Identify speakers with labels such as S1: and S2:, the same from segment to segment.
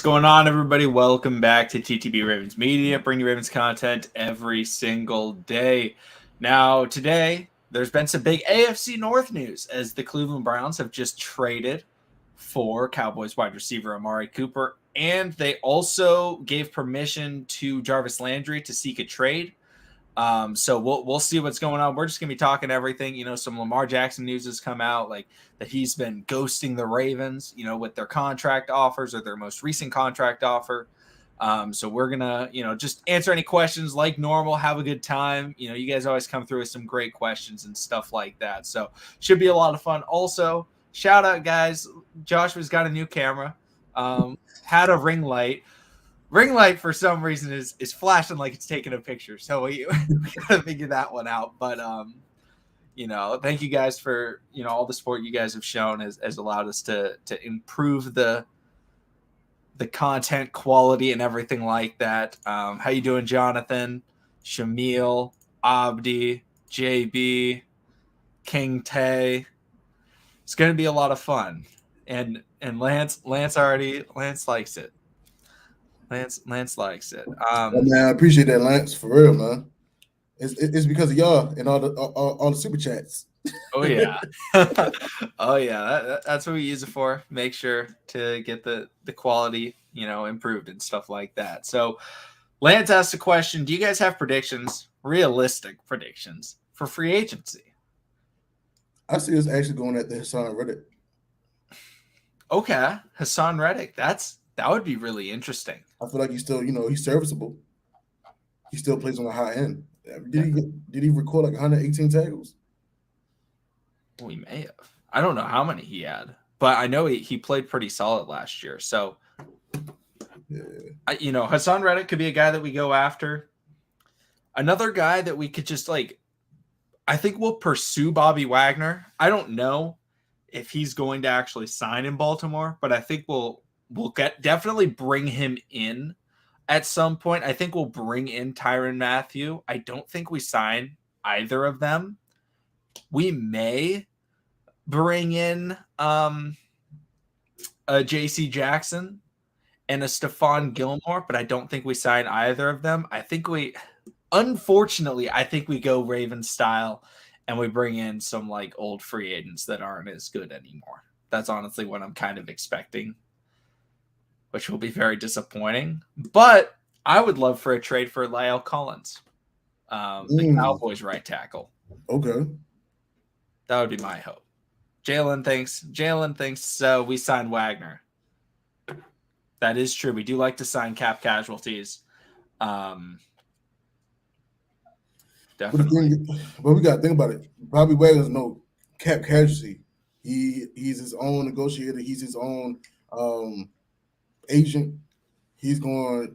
S1: going on, everybody? Welcome back to TTB Ravens Media. Bring you Ravens content every single day. Now, today, there's been some big AFC North news as the Cleveland Browns have just traded for Cowboys wide receiver Amari Cooper, and they also gave permission to Jarvis Landry to seek a trade. So we'll see what's going on. We're just gonna be talking everything. Some Lamar Jackson news has come out, like that he's been ghosting the Ravens, with their contract offers or their most recent contract offer. So we're gonna, just answer any questions like normal, have a good time. You guys always come through with some great questions and stuff like that. So should be a lot of fun. Also, shout out guys, Joshua's got a new camera, had a ring light. Ring light for some reason is flashing like it's taking a picture, so we gotta figure that one out. But thank you guys for all the support you guys have shown has allowed us to improve the content quality and everything like that. How you doing, Jonathan, Shamil, Abdi, JB, King Tay? It's gonna be a lot of fun, and Lance likes it. Lance likes it.
S2: Man, I appreciate that, Lance. For real, man. It's because of y'all and all the super chats.
S1: Oh yeah, oh yeah. That's what we use it for. Make sure to get the quality, improved and stuff like that. So, Lance asked a question: do you guys have predictions, realistic predictions for free agency?
S2: I see us actually going at the Hassan Reddick.
S1: Okay, Hassan Reddick. That would be really interesting.
S2: I feel like he's still, he's serviceable. He still plays on the high end. Did he record like 118 tackles?
S1: Well, he may have. I don't know how many he had, but I know he played pretty solid last year. So, yeah. Hassan Reddick could be a guy that we go after. Another guy that we could just I think we'll pursue Bobby Wagner. I don't know if he's going to actually sign in Baltimore, but I think we'll definitely bring him in at some point. I think we'll bring in Tyrann Mathieu. I don't think we sign either of them. We may bring in a JC Jackson and a Stephon Gilmore, but I don't think we sign either of them. Unfortunately, I think we go Ravens style and we bring in some old free agents that aren't as good anymore. That's honestly what I'm kind of expecting, which will be very disappointing. But I would love for a trade for Lyle Collins, the Cowboys right tackle.
S2: Okay.
S1: That would be my hope. Jalen thinks we sign Wagner. That is true. We do like to sign cap casualties. Definitely.
S2: But we got to think about it. Bobby Wagner's no cap casualty. He's his own negotiator. He's his own agent. He still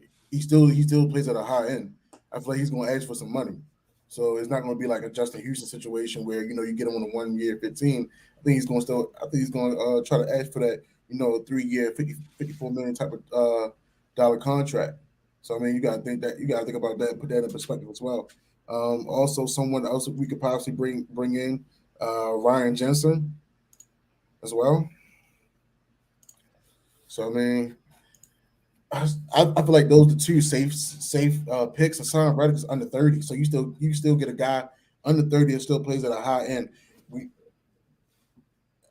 S2: plays at a high end. I feel like he's going to ask for some money. So it's not going to be like a Justin Houston situation where you get him on a 1 year 15. I think he's going to try to ask for that 3 year 54 million type of dollar contract. So I mean you got to think about that, put that in perspective as well. Also, someone else we could possibly bring in Ryan Jensen as well. So I mean, I feel like those are the two safe picks. Hassan Reddick is under 30, so you still get a guy under 30 that still plays at a high end.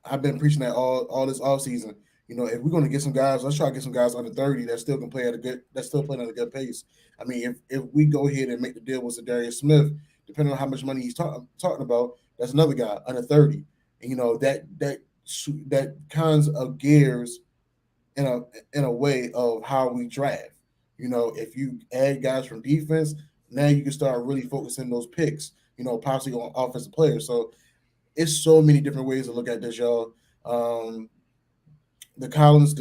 S2: I've been preaching that all this offseason. If we're going to get some guys, let's try to get some guys under 30 that still can play that's still playing at a good pace. I mean, if we go ahead and make the deal with Zadarius Smith, depending on how much money he's talking about, that's another guy under 30. And that kinds of gears in a way of how we draft. If you add guys from defense, now you can start really focusing those picks, possibly on offensive players. So it's so many different ways to look at this, y'all. The Collins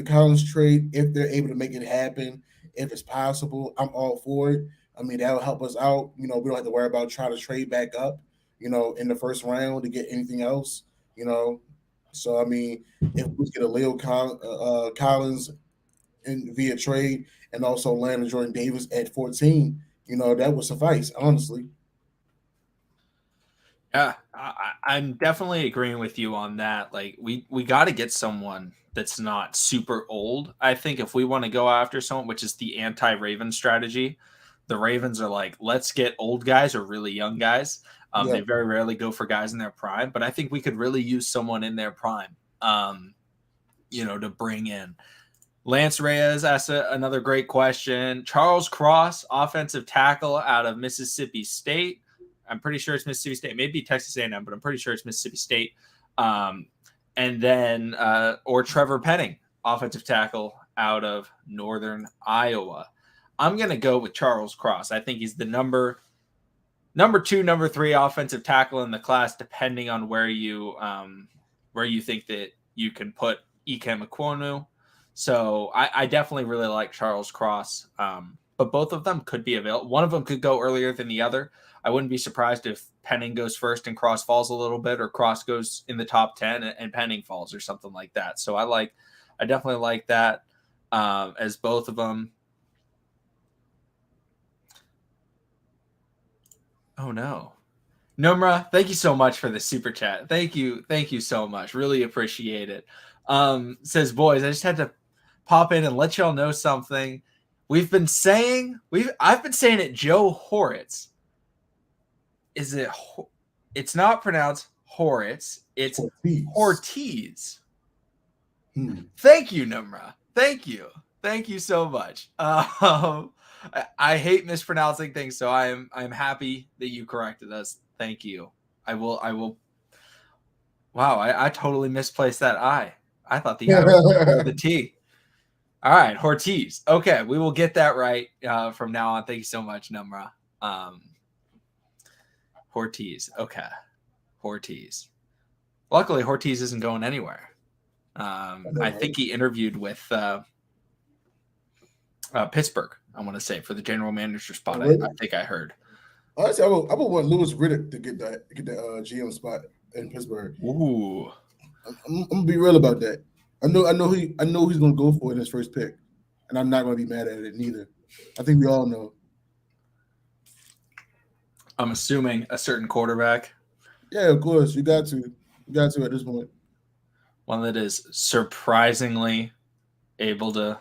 S2: trade, if they're able to make it happen, if it's possible, I'm all for it. I mean, that'll help us out. We don't have to worry about trying to trade back up, in the first round to get anything else, So, I mean, if we get a Leo Collins via trade and also land a Jordan Davis at 14, that would suffice, honestly.
S1: Yeah, I'm definitely agreeing with you on that. Like we got to get someone that's not super old. I think if we want to go after someone, which is the anti-Raven strategy, the Ravens are like, let's get old guys or really young guys.
S2: Yeah,
S1: They very rarely go for guys in their prime, but I think we could really use someone in their prime, to bring in. Lance Reyes asked another great question. Charles Cross, offensive tackle out of Mississippi State. I'm pretty sure it's Mississippi State, maybe Texas A&M, but I'm pretty sure it's Mississippi State. And then, or Trevor Penning, offensive tackle out of Northern Iowa. I'm going to go with Charles Cross. I think he's the number 2, number 3 offensive tackle in the class, depending on where you think that you can put Ikem Ekwonu. So I definitely really like Charles Cross, but both of them could be available. One of them could go earlier than the other. I wouldn't be surprised if Penning goes first and Cross falls a little bit, or Cross goes in the top 10 and Penning falls or something like that. So I definitely like that as both of them. Oh no. Nomra, thank you so much for the super chat. Thank you so much. Really appreciate it. Says, boys, I just had to pop in and let y'all know something. I've been saying it Joe Horitz. It's not pronounced Horitz, it's Ortiz. Thank you, Nomra. Thank you so much. I hate mispronouncing things, so I'm happy that you corrected us. Thank you. I will. Wow, I totally misplaced that I. I thought the I was the T. All right, Ortiz. Okay, we will get that right from now on. Thank you so much, Numra. Ortiz. Okay, Ortiz. Luckily, Ortiz isn't going anywhere. I think he interviewed with Pittsburgh, I want to say, for the general manager spot. I think I heard.
S2: Honestly, I would want Louis Riddick to get that GM spot in Pittsburgh.
S1: Ooh,
S2: I'm gonna be real about that. I know he's gonna go for it in his first pick, and I'm not gonna be mad at it neither. I think we all know.
S1: I'm assuming a certain quarterback.
S2: Yeah, of course. You got to at this point.
S1: One that is surprisingly able to.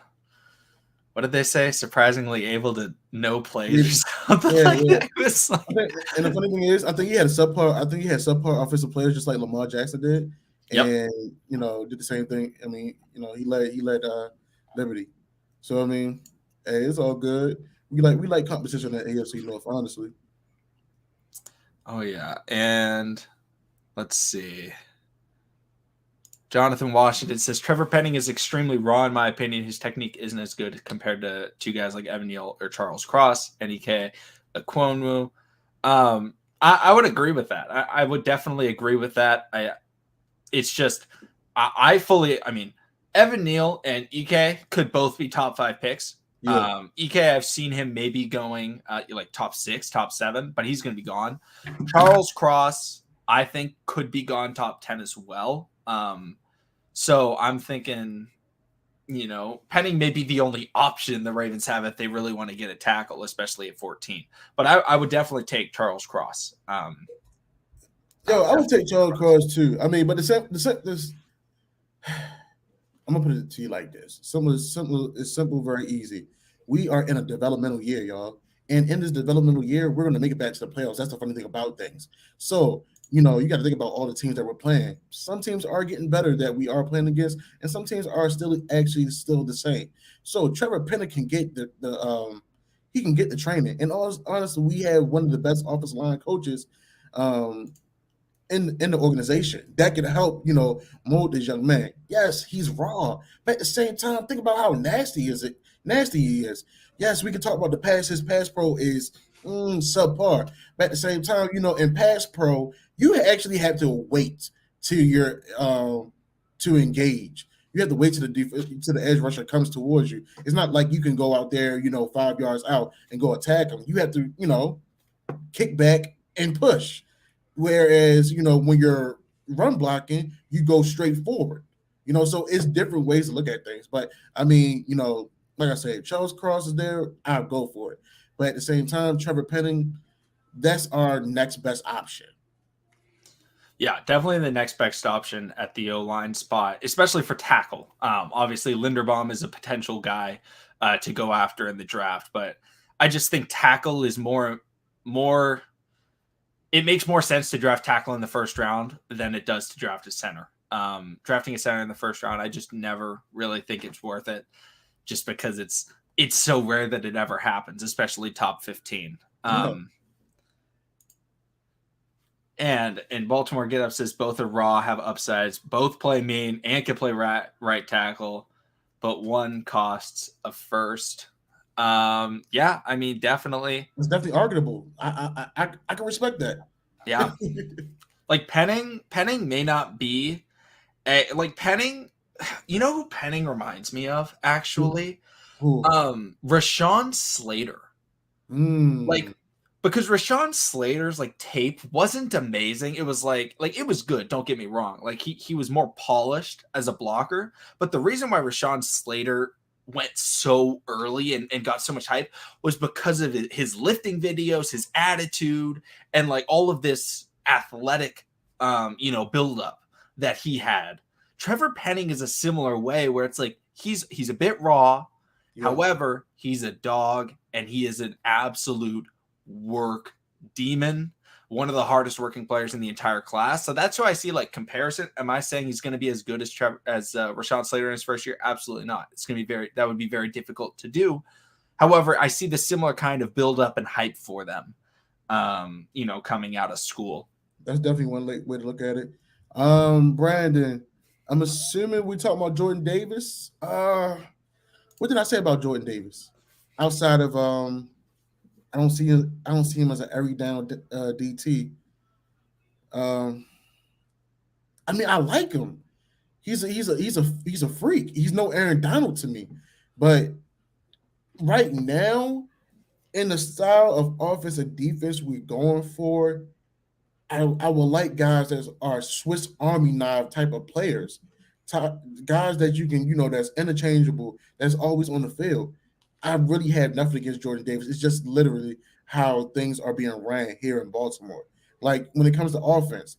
S1: What did they say? Surprisingly able to know plays or something that.
S2: And the funny thing is, I think he had subpar offensive players just like Lamar Jackson did, and did the same thing. I mean, he led Liberty. So I mean, hey, it's all good. We like competition at AFC North, honestly.
S1: Oh yeah, and let's see. Jonathan Washington says Trevor Penning is extremely raw in my opinion. His technique isn't as good compared to two guys like Evan Neal or Charles Cross, NEK, Ekwonu. I would agree with that. I would definitely agree with that. It's just I mean, Evan Neal and Ike could both be top 5 picks. Yeah. Ike, I've seen him maybe going like top 6, top 7, but he's going to be gone. Charles Cross, I think, could be gone top 10 as well. So I'm thinking, Penning may be the only option the Ravens have if they really want to get a tackle, especially at 14. But I would definitely take Charles Cross.
S2: I would take Charles Cross too. I mean, but this I'm gonna put it to you like this: simple, very easy. We are in a developmental year, y'all, and in this developmental year, we're gonna make it back to the playoffs. That's the funny thing about things. So you got to think about all the teams that we're playing. Some teams are getting better that we are playing against, and some teams are still the same. So Trevor Penning can get he can get the training. And honestly, we have one of the best offensive line coaches in the organization that can help mold this young man. Yes, he's raw, but at the same time, think about how nasty he is. Yes, we can talk about the pass. His pass pro is subpar, but at the same time, in pass pro, you actually have to wait to your to engage. You have to wait till the edge rusher comes towards you. It's not like you can go out there, 5 yards out and go attack him. You have to, kick back and push. Whereas, when you're run blocking, you go straight forward. So it's different ways to look at things. But I mean, like I said, Charles Cross is there, I'll go for it. But at the same time, Trevor Penning, that's our next best option.
S1: Yeah, definitely the next best option at the O-line spot, especially for tackle. Obviously, Linderbaum is a potential guy to go after in the draft, but I just think tackle is more. It makes more sense to draft tackle in the first round than it does to draft a center. Drafting a center in the first round, I just never really think it's worth it, just because it's so rare that it ever happens, especially top 15.
S2: Yeah.
S1: And Baltimore Get Up says both are raw, have upsides, both play mean and can play right tackle, but one costs a first. Yeah, I mean, definitely.
S2: It's definitely arguable. I can respect that.
S1: Yeah, like Penning may not be like Penning. You know who Penning reminds me of actually?
S2: Who?
S1: Rashawn Slater.
S2: Mm.
S1: Like, because Rashawn Slater's like tape wasn't amazing. It was like it was good, don't get me wrong. Like he was more polished as a blocker. But the reason why Rashawn Slater went so early and got so much hype was because of his lifting videos, his attitude, and like all of this athletic build up that he had. Trevor Penning is a similar way where it's like he's a bit raw.
S2: Yeah.
S1: However, he's a dog and he is an absolute work demon, one of the hardest working players in the entire class. So that's why I see like comparison. Am I saying he's going to be as good as Rashawn Slater in his first year? Absolutely not. It's going to be that would be very difficult to do. However, I see the similar kind of build up and hype for them, coming out of school.
S2: That's definitely one way to look at it. Brandon, I'm assuming we talking about Jordan Davis. What did I say about Jordan Davis? Outside of I don't see him as an every down DT. Um, I mean, I like him. He's a freak. He's no Aaron Donald to me, but right now in the style of offense and defense we're going for, I would like guys that are Swiss Army knife type of players, guys that you can, that's interchangeable, that's always on the field. I really had nothing against Jordan Davis. It's just literally how things are being ran here in Baltimore. Like when it comes to offense,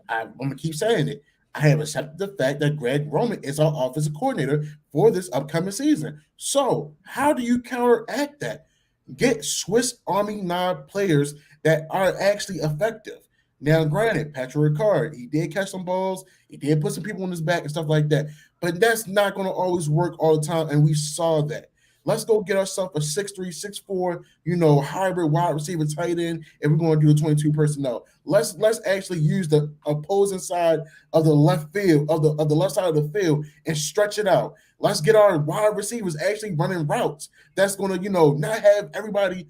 S2: I'm gonna keep saying it. I have accepted the fact that Greg Roman is our offensive coordinator for this upcoming season. So, how do you counteract that? Get Swiss Army knife players that are actually effective. Now, granted, Patrick Ricard, he did catch some balls, he did put some people on his back and stuff like that, but that's not going to always work all the time, and we saw that. Let's go get ourselves a 6'3", 6'4", hybrid wide receiver tight end, and we're going to do the 22 personnel. Let's actually use the opposing side of the left field, of the left side of the field, and stretch it out. Let's get our wide receivers actually running routes. That's going to, not have everybody,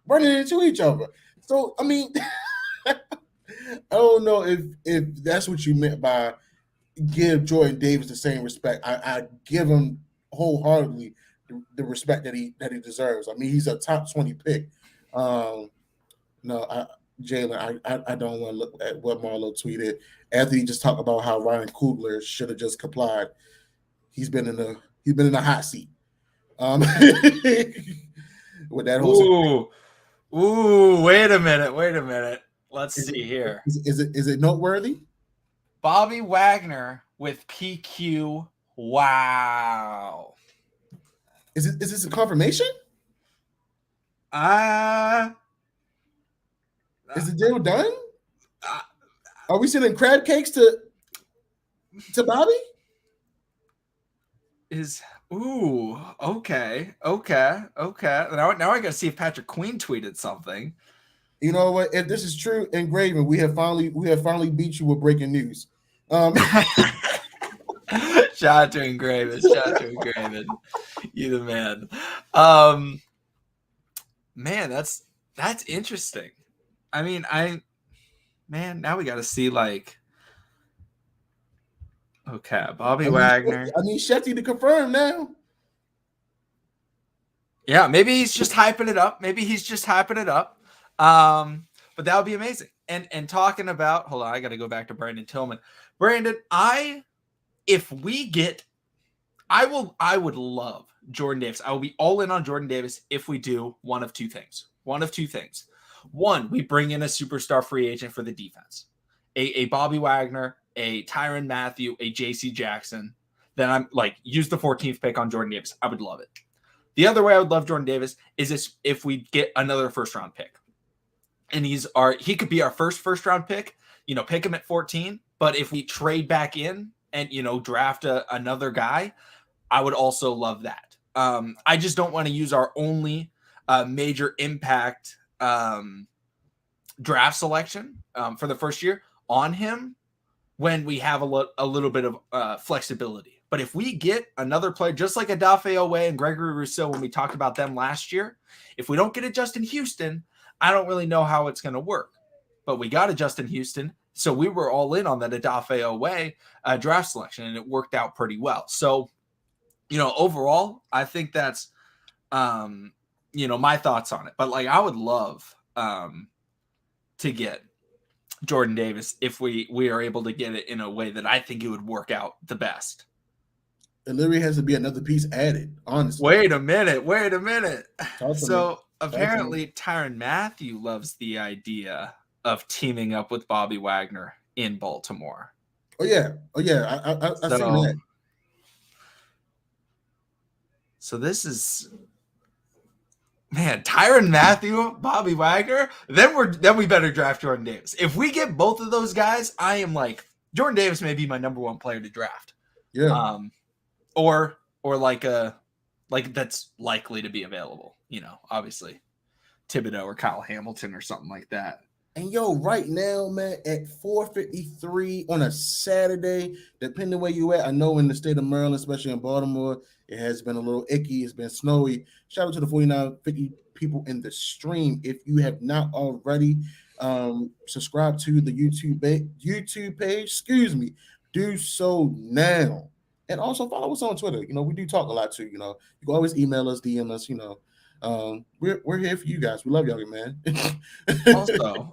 S2: running into each other. So, I mean, I don't know if that's what you meant by give Jordan Davis the same respect. I give him wholeheartedly the respect that he deserves. I mean, he's a top 20 pick. No, Jalen, I don't want to look at what Marlo tweeted after he just talked about how Ryan Coogler should have just complied. He's been in the hot seat. With that whole
S1: Wait a minute. Let's see here.
S2: Is it noteworthy?
S1: Bobby Wagner with PQ. Wow.
S2: Is this a confirmation? Is the deal done? Are we sending crab cakes to Bobby?
S1: Okay. Now I gotta see if Patrick Queen tweeted something.
S2: You know what? If this is true, Engraven, we have finally beat you with breaking news.
S1: Shout out to Engraven. You the man. Man, that's interesting. I mean, now we got to see like. Okay, Bobby Wagner.
S2: I mean, Shetty to confirm now.
S1: Yeah, maybe he's just hyping it up. But that would be amazing. And talking about, hold on, I got to go back to Brandon Tillman. Brandon, if we get, I would love Jordan Davis. I will be all in on Jordan Davis if we do one of two things. One, we bring in a superstar free agent for the defense, a Bobby Wagner, a Tyrann Mathieu, a J.C. Jackson. Then I'm like, use the 14th pick on Jordan Davis. I would love it. The other way I would love Jordan Davis is if we get another first round pick, and he could be our first round pick. Pick him at 14. But if we trade back in and draft another guy, I would also love that. I just don't want to use our only major impact draft selection for the first year on him when we have a little bit of flexibility. But if we get another player, just like Odafe Owe and Gregory Rousseau when we talked about them last year, if we don't get a Justin Houston, I don't really know how it's going to work. But we got a Justin Houston, so we were all in on that Odafe Owe draft selection, and it worked out pretty well. So, overall, I think that's, my thoughts on it. But, I would love to get Jordan Davis if we are able to get it in a way that I think it would work out the best.
S2: It literally has to be another piece added, honestly.
S1: Wait a minute. So apparently Tyrann Mathieu loves the idea of teaming up with Bobby Wagner in Baltimore.
S2: Oh yeah. I've seen that.
S1: So this is, man, Tyrann Mathieu, Bobby Wagner. Then we better draft Jordan Davis. If we get both of those guys, I am like, Jordan Davis may be my number one player to draft.
S2: Yeah.
S1: Or that's likely to be available. Obviously Thibodeau or Kyle Hamilton or something like that.
S2: And right now, man, at 4:53 on a Saturday, depending where you at, I know in the state of Maryland, especially in Baltimore, it has been a little icky. It's been snowy. Shout out to the 4950 people in the stream. If you have not already, subscribe to the YouTube page. Excuse me. Do so now. And also follow us on Twitter. We do talk a lot too. You can always email us, DM us. We're here for you guys. We love y'all, man.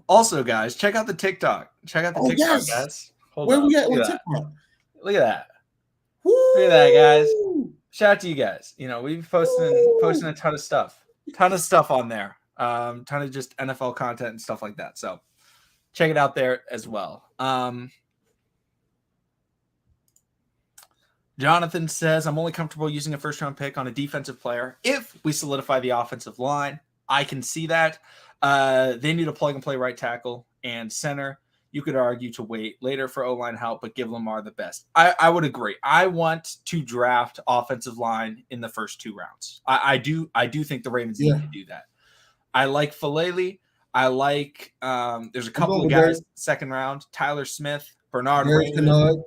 S1: also, guys, check out the TikTok. Check out the TikTok,
S2: yes.
S1: guys.
S2: Where we at on TikTok?
S1: Look at that. Woo! Look at that, guys. Shout out to you guys. We've posting a ton of stuff on there. Ton of just NFL content and stuff like that. So check it out there as well. Jonathan says, I'm only comfortable using a first-round pick on a defensive player if we solidify the offensive line. I can see that. They need a plug-and-play right tackle and center. You could argue to wait later for O-line help, but give Lamar the best. I would agree. I want to draft offensive line in the first 2 rounds. I do think the Ravens need to do that. I like Falele. I like there's a couple of guys second round. Tyler Smith, Bernard Raymond.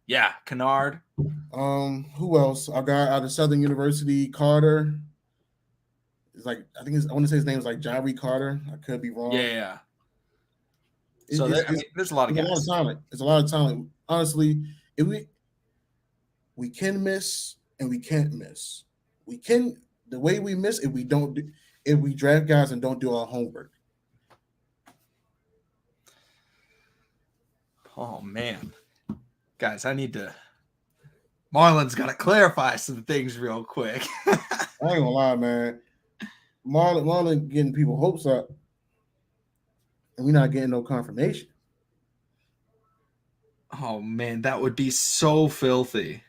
S1: Yeah, Kennard.
S2: Who else? Our guy out of Southern University, Carter. It's I want to say his name is like Jari Carter. I could be wrong.
S1: Yeah. So there's a lot of guys.
S2: A lot of talent. It's a lot of talent. Honestly, if we can miss and we can't miss. The way we miss if we draft guys and don't do our homework.
S1: Oh man. Guys, Marlon's got to clarify some things real quick.
S2: I ain't gonna lie, man. Marlon getting people hopes up, and we're not getting no confirmation.
S1: Oh man, that would be so filthy.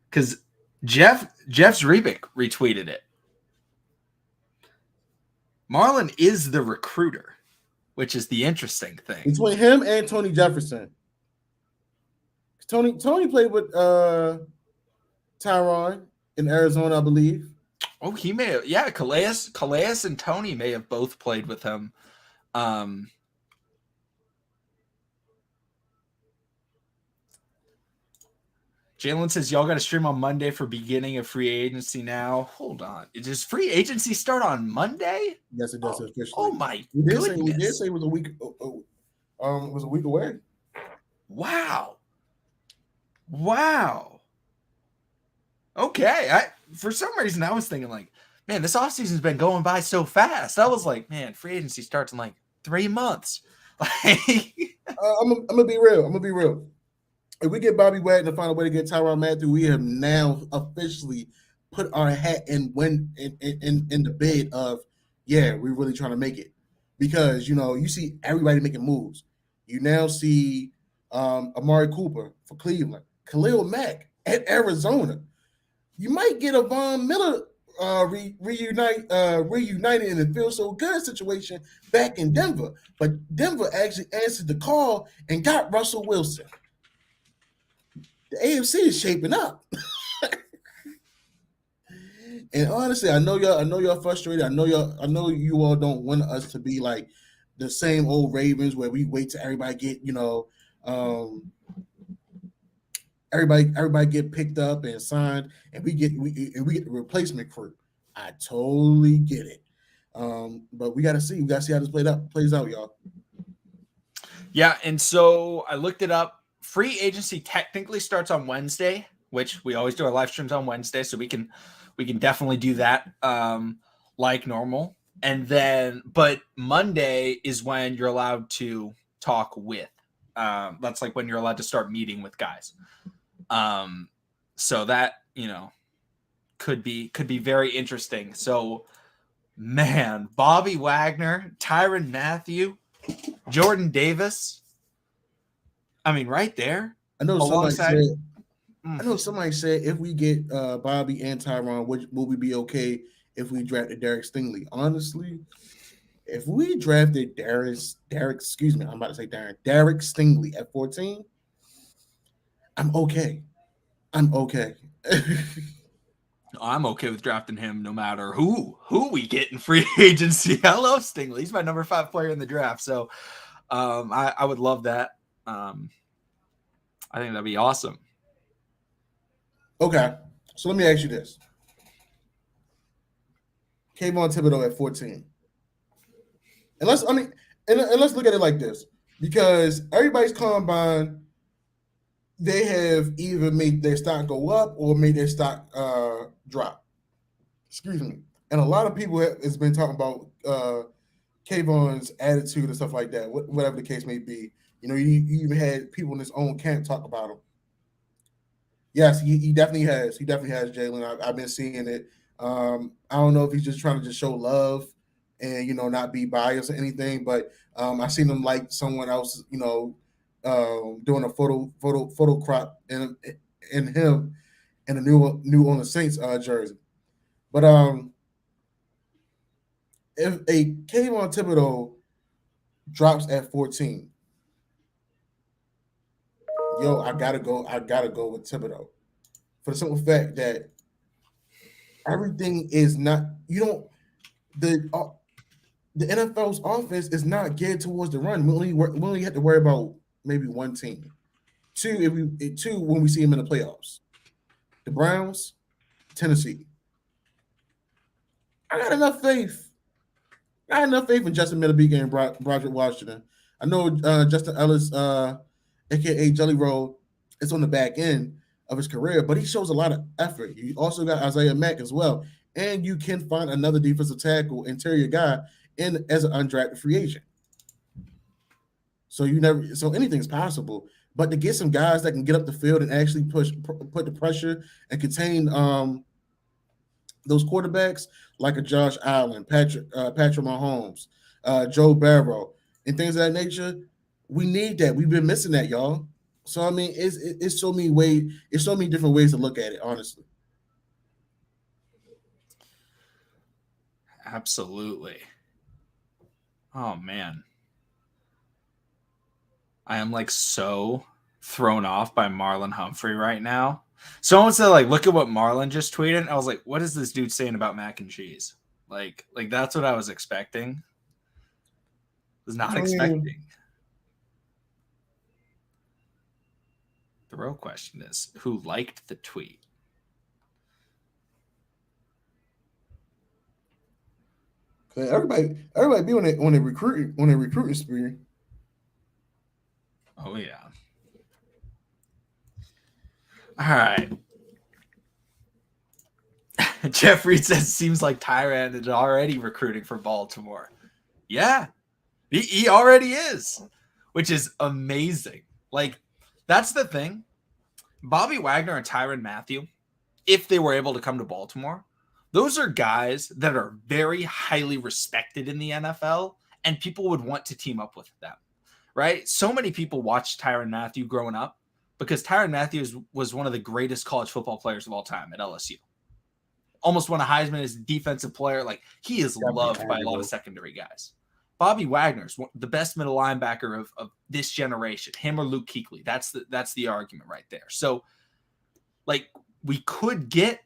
S1: Because Jeff Zrebic retweeted it. Marlon is the recruiter, which is the interesting thing.
S2: Between him and Tony Jefferson. Tony played with Tyron in Arizona, I believe.
S1: Oh, he may have. Yeah, Calais and Tony may have both played with him. Jalen says, y'all got to stream on Monday for beginning of free agency now. Hold on. Does free agency start on Monday?
S2: Yes, it does officially.
S1: Oh, my
S2: goodness. We did say it was a week. It was a week away. Wow. Okay. For some reason, I was thinking man, this offseason's been going by so fast. I was like, man, free agency starts in 3 months. I'm gonna be real. If we get Bobby Wagner and find a way to get Tyrann Mathieu, we have now officially put our hat in the bid of, we're really trying to make it. because you see everybody making moves. You now see Amari Cooper for Cleveland, Khalil Mack at Arizona. You might get a Von Miller reunited in the feel so good situation back in Denver, but Denver actually answered the call and got Russell Wilson. The AFC is shaping up. And honestly, I know y'all frustrated. I know you all don't want us to be like the same old Ravens where we wait till everybody get, everybody get picked up and signed and we get the replacement crew. I totally get it. But we gotta see. We gotta see how this plays out, y'all.
S1: Yeah, and so I looked it up. Free agency technically starts on Wednesday, which we always do our live streams on Wednesday, so we can definitely do that like normal. And then, but Monday is when you're allowed to talk with. That's like when you're allowed to start meeting with guys. So that could be very interesting. So, man, Bobby Wagner, Tyrann Mathieu, Jordan Davis. I mean, right there.
S2: I know
S1: alongside,
S2: somebody said if we get Bobby and Tyrann, will we be okay if we drafted Derek Stingley? Honestly, if we drafted Derek Stingley at 14, I'm okay. I'm okay.
S1: I'm okay with drafting him no matter who we get in free agency. I love Stingley. He's my number 5 player in the draft. So I would love that. I think that'd be awesome.
S2: Okay. So let me ask you this. Kayvon Thibodeau at 14. And let's look at it like this. Because everybody's combine, they have either made their stock go up or made their stock drop. Excuse me. And a lot of people has been talking about Kayvon's attitude and stuff like that, whatever the case may be. You even had people in his own camp talk about him. Yes, he definitely has. He definitely has, Jalen. I've been seeing it. I don't know if he's just trying to just show love and not be biased or anything, but I seen him like someone else, doing a photo crop in him in a New Orleans Saints jersey. But if a Kayvon Thibodeau drops at 14, I gotta go with Thibodeau for the simple fact that everything is not the NFL's offense is not geared towards the run. We only have to worry about maybe one team. Two when we see him in the playoffs. The Browns, Tennessee. I got enough faith. In Justin Middlebeak and Broderick Washington. I know Justin Ellis, aka Jelly Roll, is on the back end of his career, but he shows a lot of effort. You also got Isaiah Mack as well, and you can find another defensive tackle, interior guy, as an undrafted free agent. So anything's possible. But to get some guys that can get up the field and actually put the pressure and contain those quarterbacks like a Josh Allen, Patrick Mahomes, Joe Burrow, and things of that nature, we need that. We've been missing that, y'all. So I mean, it's so many different ways to look at it, honestly.
S1: Absolutely. Oh man. I am like so thrown off by Marlon Humphrey right now. Someone said, like, look at what Marlon just tweeted. I was like, what is this dude saying about mac and cheese? Like that's what I was expecting. Was not expecting. The real question is, who liked the tweet?
S2: Everybody be on a recruiting spree.
S1: Oh yeah. All right. Jeffrey says, seems like Tyrann is already recruiting for Baltimore. Yeah, he already is, which is amazing. Like, that's the thing. Bobby Wagner and Tyrann Mathieu, if they were able to come to Baltimore, those are guys that are very highly respected in the NFL and people would want to team up with them, right? So many people watched Tyrann Mathieu growing up because Tyrann Mathieu was one of the greatest college football players of all time at LSU. Almost won a Heisman as defensive player. Like, he is loved by a lot of secondary guys. Bobby Wagner's the best middle linebacker of this generation. Him or Luke Kuechly. That's the argument right there. So, like, we could get,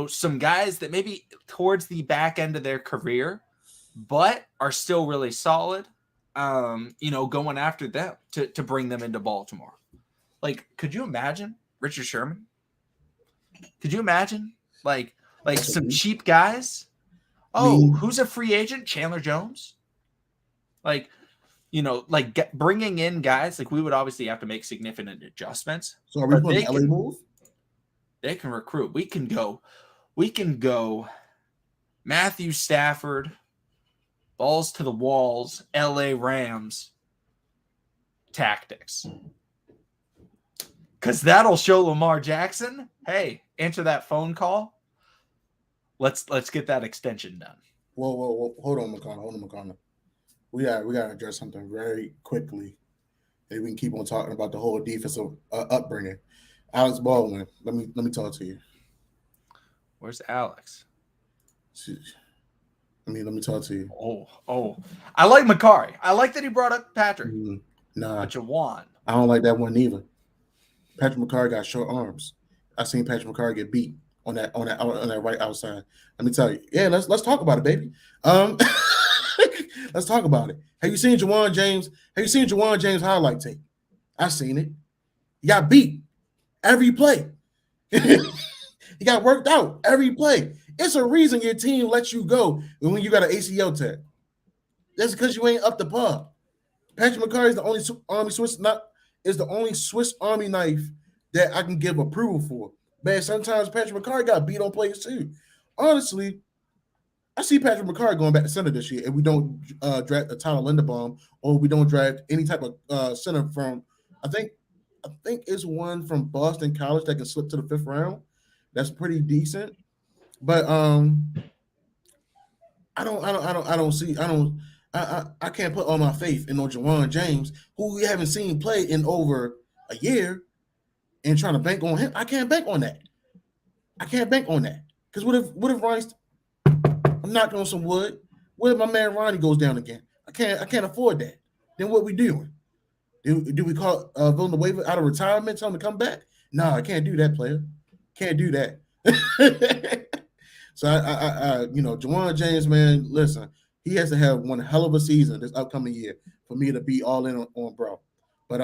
S1: some guys that maybe towards the back end of their career, but are still really solid, going after them to bring them into Baltimore. Like, could you imagine Richard Sherman? Could you imagine like some cheap guys? Oh, who's a free agent? Chandler Jones. Like, bringing in guys, like, we would obviously have to make significant adjustments.
S2: So are we putting LA move?
S1: They can recruit. We can go Matthew Stafford, balls to the walls, LA Rams tactics. Because that'll show Lamar Jackson, hey, answer that phone call. Let's get that extension done.
S2: Whoa. Hold on, McConnell. We gotta address something very quickly. And we can keep on talking about the whole defensive upbringing. Alex Baldwin, let me talk to you.
S1: Where's Alex?
S2: Let me talk to you.
S1: Oh. I like Macari. I like that he brought up Patrick.
S2: Nah.
S1: But Jawan.
S2: I don't like that one either. Patrick Macari got short arms. I seen Patrick Macari get beat on that right outside. Let me tell you. Yeah, let's talk about it, baby. Let's talk about it. Have you seen Jawan James? Highlight tape? I seen it. He got beat every play. He got worked out every play. It's a reason your team lets you go when you got an ACL tag. That's because you ain't up to par. Patrick Macari is the only Swiss Army knife that I can give approval for. Man, sometimes Patrick Macari got beat on plays too. Honestly, I see Patrick Macari going back to center this year if we don't draft a Tyler Linderbaum or we don't draft any type of center from, I think it's one from Boston College that can slip to the 5th round. That's pretty decent. But I can't put all my faith in Jawan James, who we haven't seen play in over a year, and trying to bank on him. I can't bank on that. Because what if Ronnie? I'm knocking on some wood. What if my man Ronnie goes down again? I can't afford that. Then what we doing? Do we call Villanueva out of retirement, tell him to come back? No, I can't do that, player. Can't do that. So I Jawan James, man, listen, he has to have one hell of a season this upcoming year for me to be all in on bro. But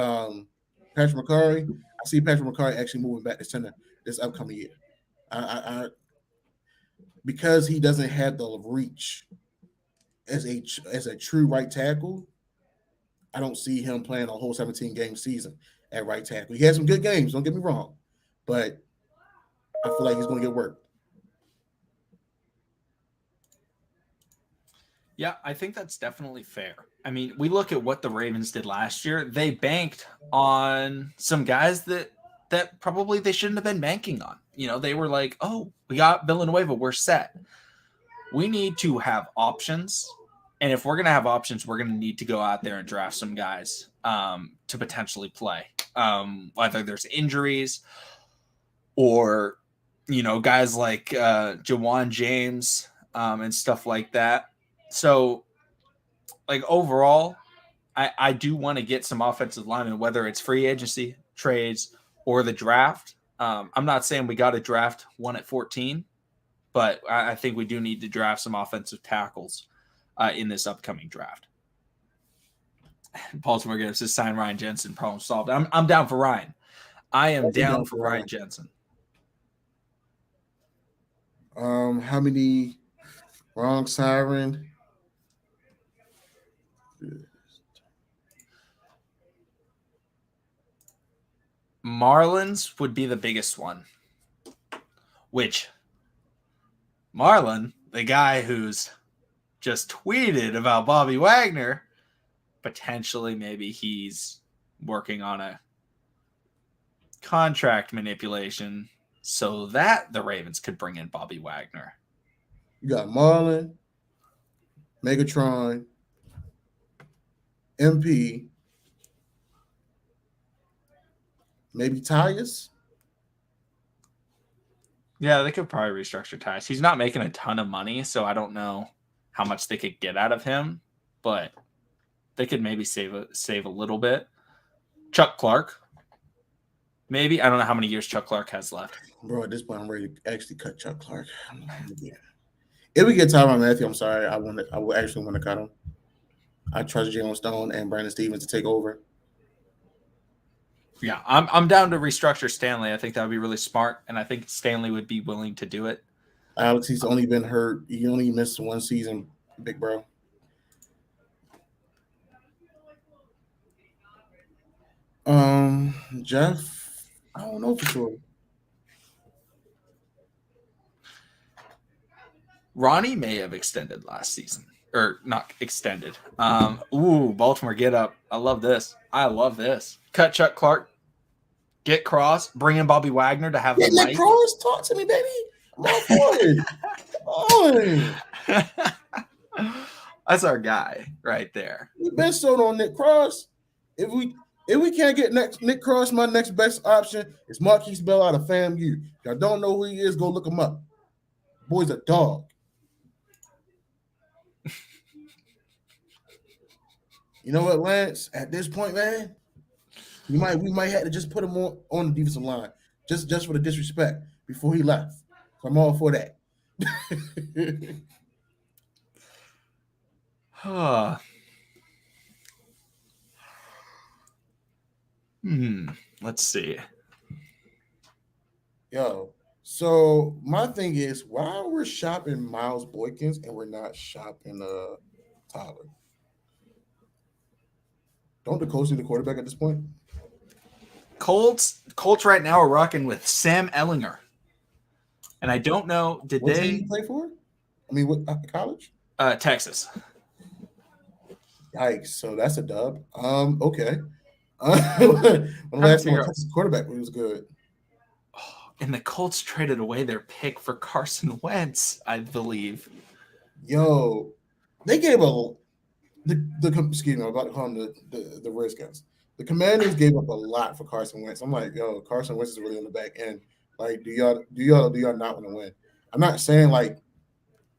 S2: Patrick Macari, I see Patrick Macari actually moving back to center this upcoming year. I because he doesn't have the reach as a true right tackle. I don't see him playing a whole 17-game season at right tackle. He had some good games, don't get me wrong, but I feel like he's going to get worked.
S1: Yeah, I think that's definitely fair. I mean, we look at what the Ravens did last year. They banked on some guys that probably they shouldn't have been banking on. They were like, oh, we got Villanueva, we're set. We need to have options. And if we're going to have options, we're going to need to go out there and draft some guys to potentially play. Whether there's injuries or, guys like Jawan James and stuff like that. So, like, overall, I do want to get some offensive linemen, whether it's free agency, trades, or the draft. I'm not saying we got to draft one at 14, but I think we do need to draft some offensive tackles in this upcoming draft. Baltimore Gibbs says sign Ryan Jensen, problem solved. I'm down for Ryan. I am down for Ryan Jensen.
S2: How many wrong siren?
S1: Marlins would be the biggest one. Which Marlon, the guy who's just tweeted about Bobby Wagner, potentially maybe he's working on a contract manipulation so that the Ravens could bring in Bobby Wagner.
S2: You got Marlon, Megatron, MP, maybe Tyus.
S1: Yeah, they could probably restructure Tyus. He's not making a ton of money, so I don't know how much they could get out of him, but they could maybe save a little bit. Chuck Clark, maybe. I don't know how many years Chuck Clark has left.
S2: Bro, at this point, I'm ready to actually cut Chuck Clark. If we get Tyrann Mathieu, I'm sorry. I would actually want to cut him. I trust Jalen Stone and Brandon Stevens to take over.
S1: Yeah, I'm down to restructure Stanley. I think that would be really smart, and I think Stanley would be willing to do it.
S2: Alex, he's only been hurt. He only missed one season, big bro. Jeff, I don't know for sure.
S1: Ronnie may have extended last season, or not extended. Baltimore, get up! I love this. Cut Chuck Clark, get Cross, bring in Bobby Wagner to have the
S2: Nick
S1: mic.
S2: Cross, talk to me, baby. I'm all for it. Oh,
S1: that's our guy right there.
S2: We've been sold on Nick Cross. If we can't get Nick Cross, my next best option is Marquise Bell out of FAMU. If y'all don't know who he is, go look him up. Boy's a dog. You know what, Lance? At this point, man, we might have to just put him on the defensive line, just for the disrespect before he left. So I'm all for that.
S1: Let's see.
S2: Yo, so my thing is, why we're shopping Miles Boykins and we're not shopping Tyler? Don't the Colts need a quarterback at this point?
S1: Colts right now are rocking with Sam Ehlinger, and I don't know.
S2: What team he play for? I mean, what college?
S1: Texas.
S2: Yikes! So that's a dub. Okay. When the last time Texas quarterback was good.
S1: And the Colts traded away their pick for Carson Wentz, I believe.
S2: Yo, they gave excuse me, I'm about to call them the Redskins. The Commanders gave up a lot for Carson Wentz. I'm like, yo, Carson Wentz is really on the back end. Like, do y'all not want to win? I'm not saying like,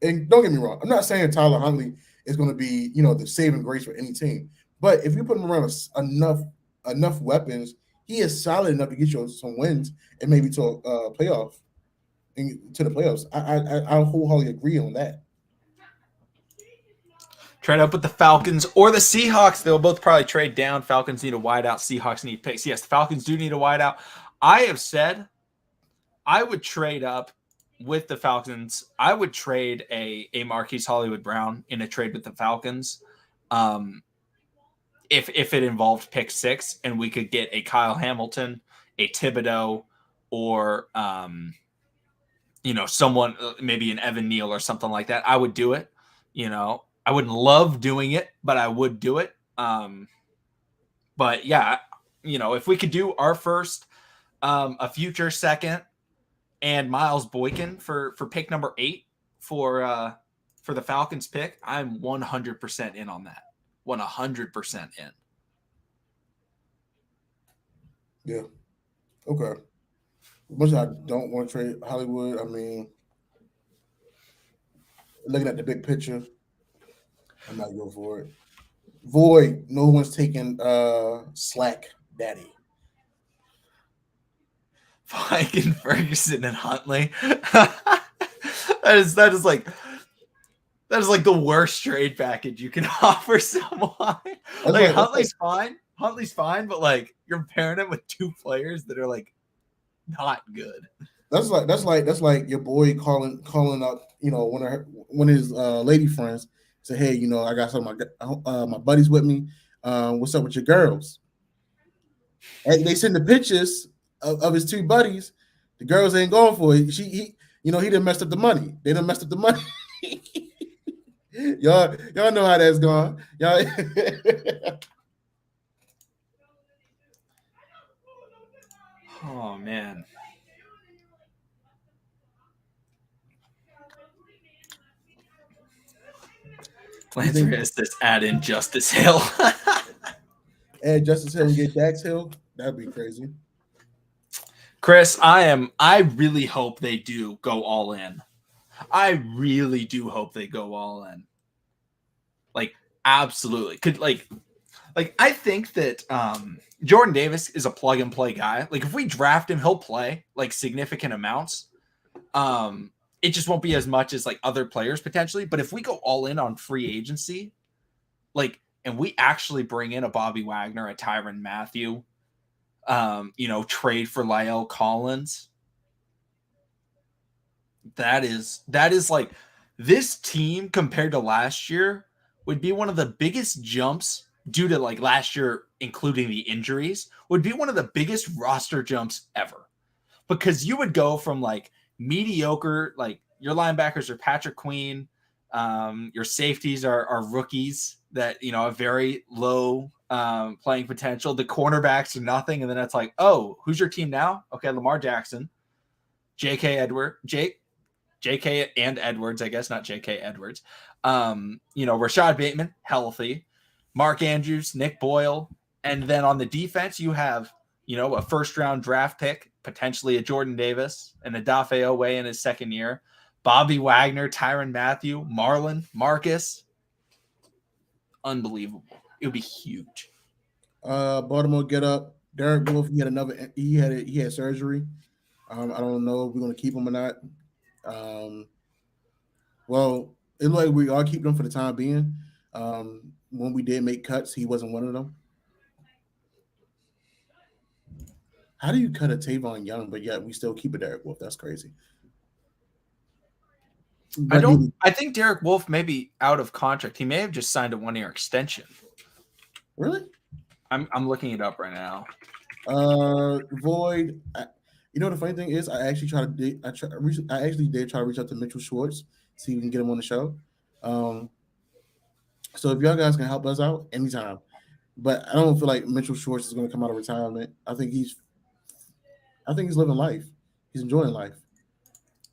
S2: and don't get me wrong, I'm not saying Tyler Huntley is going to be, the saving grace for any team. But if you put him around enough weapons, he is solid enough to get you some wins and maybe to a playoff, to the playoffs. I wholeheartedly agree on that.
S1: Trade up with the Falcons or the Seahawks. They'll both probably trade down. Falcons need a wideout. Seahawks need picks. Yes, the Falcons do need a wideout. I have said I would trade up with the Falcons. I would trade a Marquise Hollywood Brown in a trade with the Falcons. If it involved pick 6 and we could get a Kyle Hamilton, a Thibodeau, or someone, maybe an Evan Neal or something like that, I would do it. I wouldn't love doing it, but I would do it. But yeah, if we could do our first, a future second, and Miles Boykin for pick number 8 for the Falcons pick, I'm 100% in on that. 100% in.
S2: Yeah. Okay. Much I don't want to trade Hollywood. I mean, looking at the big picture, I'm not going for it. Void, no one's taking slack, daddy.
S1: Viking, Ferguson, and Huntley. that is like the worst trade package you can offer someone. Like Huntley's fine. Huntley's fine, but like you're pairing him with 2 players that are like not good.
S2: That's like your boy calling up, one of his lady friends. Say, hey, I got some of my buddies with me. What's up with your girls? And they send the pictures of his 2 buddies. The girls ain't going for it. He done messed up the money. They done messed up the money. y'all know how that's gone. Y'all.
S1: Oh man. Lance says add in Justice Hill.
S2: add Justice Hill and get Dax Hill, that'd be crazy.
S1: Chris, I really hope they do go all in. I really do hope they go all in. Like absolutely. Like I think that Jordan Davis is a plug and play guy. Like if we draft him, he'll play like significant amounts. Um it just won't be as much as like other players potentially, but if we go all in on free agency, like and we actually bring in a Bobby Wagner, a Tyrann Mathieu, trade for Lyle Collins, that is like this team compared to last year would be one of the biggest jumps due to like last year including the injuries would be one of the biggest roster jumps ever because you would go from like mediocre, like your linebackers are Patrick Queen, your safeties are rookies that have very low playing potential, the cornerbacks are nothing, and then it's like, oh, who's your team now? Okay, Lamar Jackson, JK and Edwards, I guess, not JK Edwards. Rashad Bateman, healthy. Mark Andrews, Nick Boyle. And then on the defense, you have, a first round draft pick, potentially a Jordan Davis, and a Dafe Owe in his second year. Bobby Wagner, Tyrann Mathieu, Marlon, Marcus. Unbelievable. It would be huge.
S2: Baltimore get up. Derek Wolf, he had surgery. I don't know if we're gonna keep him or not. Um, well, it looked like we are keeping him for the time being. When we did make cuts, he wasn't one of them. How do you cut a Tavon Young, but yet we still keep a Derek Wolf? That's crazy. But
S1: I think Derek Wolf may be out of contract. He may have just signed a 1-year extension.
S2: Really?
S1: I'm looking it up right now.
S2: Void. The funny thing is, I actually I actually did try to reach out to Mitchell Schwartz, see if we can get him on the show. So if y'all guys can help us out anytime, but I don't feel like Mitchell Schwartz is going to come out of retirement. I think he's living life. He's enjoying life.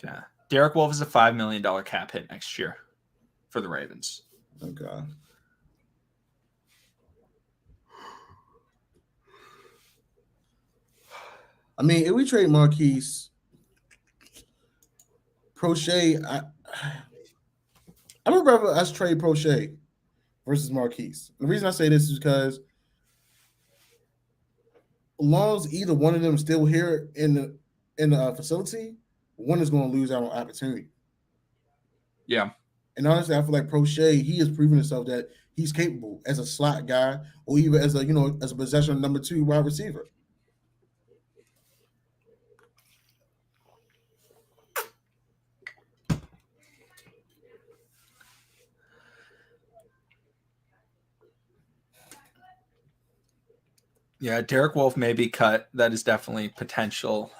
S1: Yeah, Derek Wolf is a $5 million cap hit next year for the Ravens.
S2: Oh God. I mean, if we trade Marquise, Prochet, I would rather us trade Prochet versus Marquise. The reason I say this is because as long as either one of them is still here in the facility, one is going to lose out on opportunity.
S1: Yeah.
S2: And honestly, I feel like Prochet, he has proven himself that he's capable as a slot guy or even as a possession number 2 wide receiver.
S1: Yeah, Derek Wolf may be cut. That is definitely potential.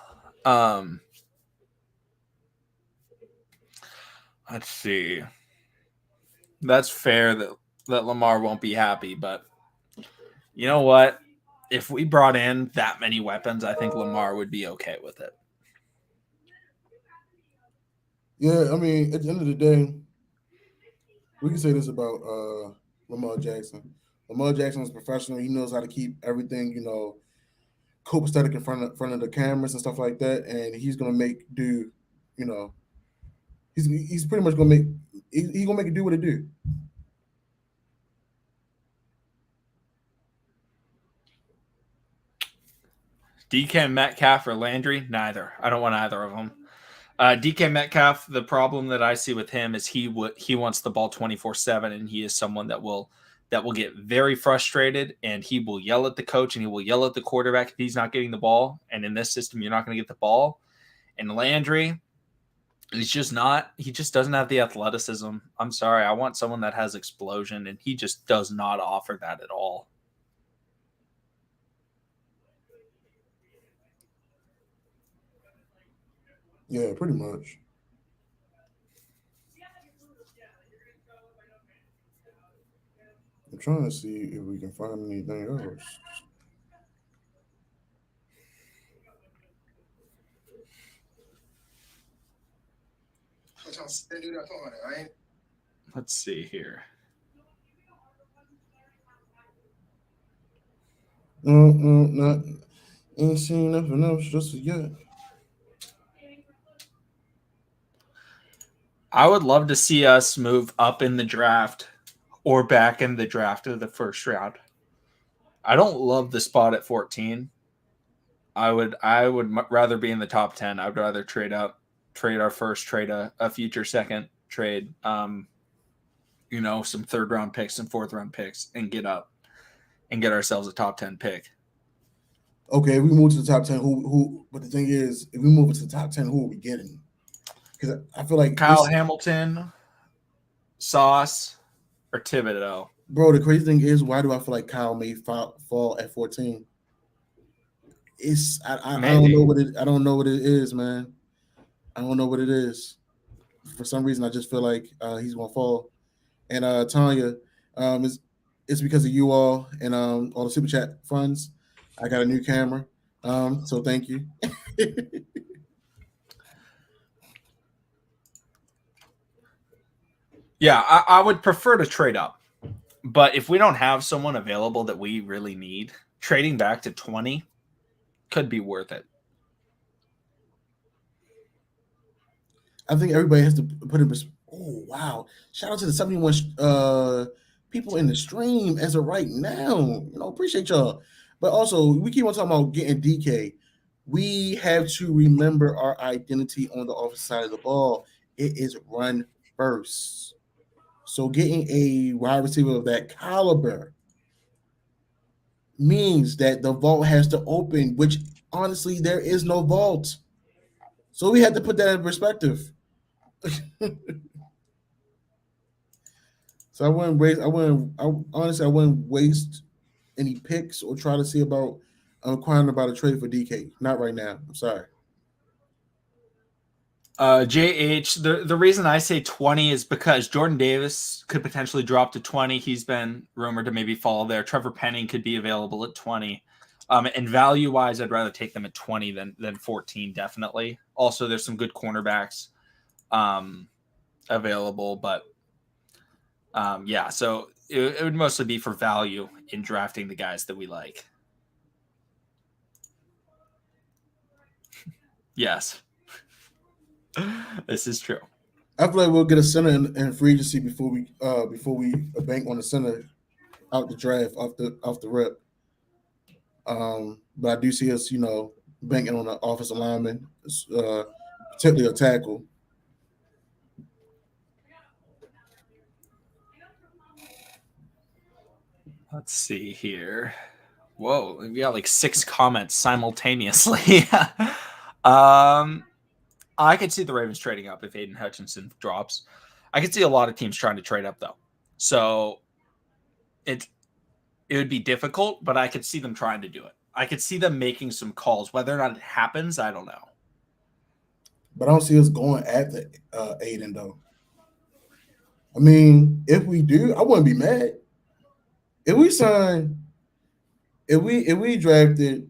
S1: Let's see. That's fair that Lamar won't be happy, but you know what? If we brought in that many weapons, I think Lamar would be okay with it.
S2: Yeah, I mean, at the end of the day, we can say this about Lamar Jackson. Lamar Jackson is a professional. He knows how to keep everything, copacetic in front of the cameras and stuff like that. And he's gonna make do, he's pretty much gonna make he's gonna make it do what it do.
S1: DK Metcalf or Landry? Neither. I don't want either of them. DK Metcalf, the problem that I see with him is he wants the ball 24/7, and he is someone that will get very frustrated, and he will yell at the coach and he will yell at the quarterback if he's not getting the ball. And in this system, you're not going to get the ball. And Landry, he just doesn't have the athleticism. I'm sorry. I want someone that has explosion, and he just does not offer that at all.
S2: Yeah, pretty much. I'm trying to see if we can find anything else.
S1: Let's see here.
S2: Not ain't seen nothing else just yet.
S1: I would love to see us move up in the draft or back in the draft of the first round. I don't love the spot at 14. I would rather be in the top 10. I'd rather trade up, trade our first, trade a future second, trade some third round picks, some fourth round picks, and get up and get ourselves a top 10 pick.
S2: Okay, if we move to the top 10, who? But the thing is, if we move into the top 10, who are we getting? Because I feel like
S1: Kyle
S2: this,
S1: Hamilton, Sauce, or Thibodeau.
S2: bro. The crazy thing is, why do I feel like Kyle may fall at 14? I don't know
S1: Maybe.
S2: what it I don't know what it is, man. I don't know what it is. For some reason, I just feel like he's gonna fall. And Tanya, it's because of you all the super chat funds. I got a new camera, so thank you.
S1: Yeah, I would prefer to trade up. But if we don't have someone available that we really need, trading back to 20 could be worth it.
S2: I think everybody has to put in. Oh wow! Shout out to the 71 people in the stream as of right now. Appreciate y'all. But also, we keep on talking about getting DK. We have to remember our identity on the offensive side of the ball. It is run first. So getting a wide receiver of that caliber means that the vault has to open, which honestly there is no vault. So we had to put that in perspective. So I wouldn't waste. Honestly, I wouldn't waste any picks or try to see about inquiring about a trade for DK. Not right now. I'm sorry.
S1: JH, the reason I say 20 is because Jordan Davis could potentially drop to 20. He's been rumored to maybe fall there. Trevor Penning could be available at 20. And value wise, I'd rather take them at 20 than 14, definitely. Also, there's some good cornerbacks available, but yeah, so it would mostly be for value in drafting the guys that we like. Yes. This is true.
S2: I feel like we'll get a center in free agency before we bank on the center out the draft off the rip. But I do see us, banking on the offensive lineman, particularly a tackle.
S1: Let's see here. Whoa, we got like 6 comments simultaneously. um, I could see the Ravens trading up if Aiden Hutchinson drops. I could see a lot of teams trying to trade up though, so it would be difficult, but I could see them trying to do it. I could see them making some calls. Whether or not it happens, I don't know.
S2: But I don't see us going at the Aiden though. I mean, if we do, I wouldn't be mad. If we sign, if we drafted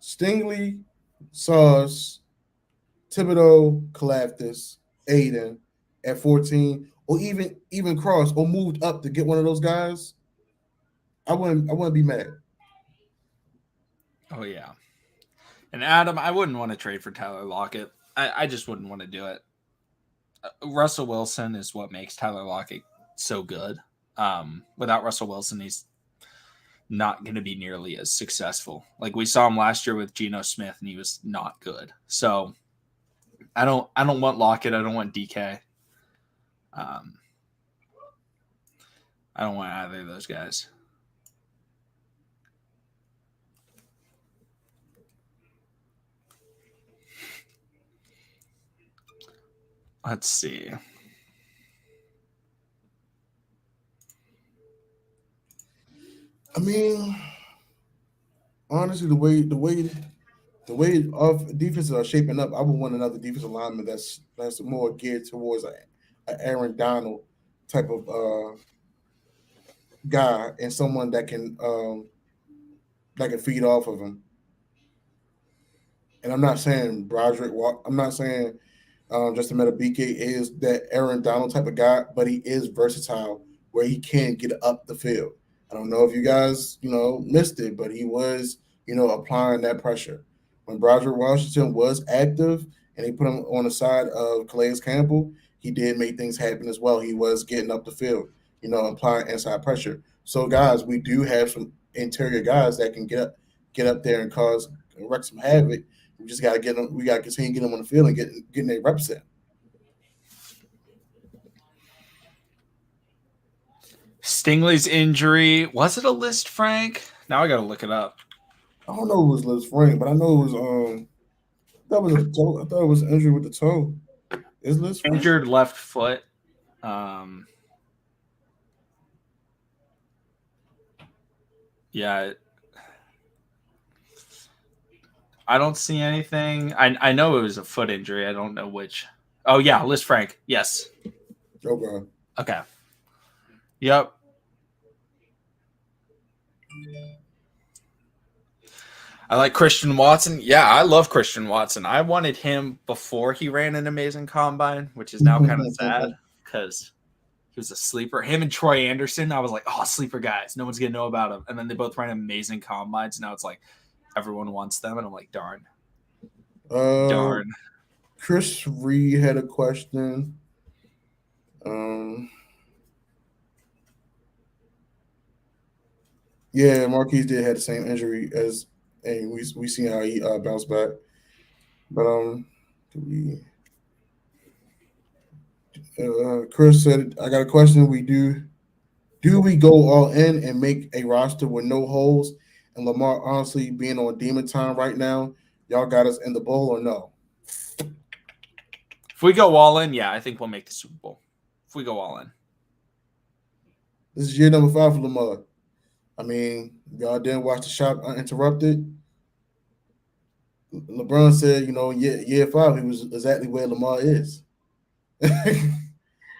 S2: Stingley, Sauce, Thibodeau, Kalafdis, Aiden at 14, or even Cross, or moved up to get one of those guys, I wouldn't be mad.
S1: Oh yeah, and Adam, I wouldn't want to trade for Tyler Lockett. I just wouldn't want to do it. Russell Wilson is what makes Tyler Lockett so good. Without Russell Wilson, he's not going to be nearly as successful. Like we saw him last year with Geno Smith, and he was not good. So I don't want Lockett. I don't want DK. Um, I don't want either of those guys. Let's see.
S2: I mean, honestly, the way of defenses are shaping up, I would want another defensive lineman that's more geared towards a Aaron Donald type of guy, and someone that can feed off of him. And I'm not saying Broderick. I'm not saying just a BK is that Aaron Donald type of guy, but he is versatile where he can get up the field. I don't know if you guys, missed it, but he was, applying that pressure. When Broderick Washington was active and he put him on the side of Calais Campbell, he did make things happen as well. He was getting up the field, applying inside pressure. So guys, we do have some interior guys that can get up there and cause wreak some havoc. We just gotta get them. We gotta continue getting them on the field and getting their reps in.
S1: Stingley's injury, was it a list, Frank? Now I got to look it up.
S2: I don't know if it was Liz Frank, but I know it was that was a toe. I thought it was an injury with the toe. Is Liz Frank?
S1: Injured left foot. Yeah. I don't see anything. I know it was a foot injury. I don't know which. Oh, yeah, Liz Frank. Yes.
S2: Okay.
S1: Okay. Yep. I like Christian Watson. Yeah, I love Christian Watson. I wanted him before he ran an amazing combine, which is now kind of sad because he was a sleeper. Him and Troy Anderson, I was like, oh, sleeper guys. No one's going to know about him. And then they both ran amazing combines. Now it's like everyone wants them. And I'm like, darn. Darn.
S2: Chris Reed had a question. Yeah, Marquise did have the same injury as, and we seen how he bounced back. But Chris said, "I got a question. Do we go all in and make a roster with no holes? And Lamar, honestly, being on demon time right now, y'all got us in the bowl or no?"
S1: If we go all in, yeah, I think we'll make the Super Bowl. If we go all in.
S2: This is year number 5 for Lamar. I mean, y'all didn't watch the shop uninterrupted. LeBron said, year 5, he was exactly where Lamar is.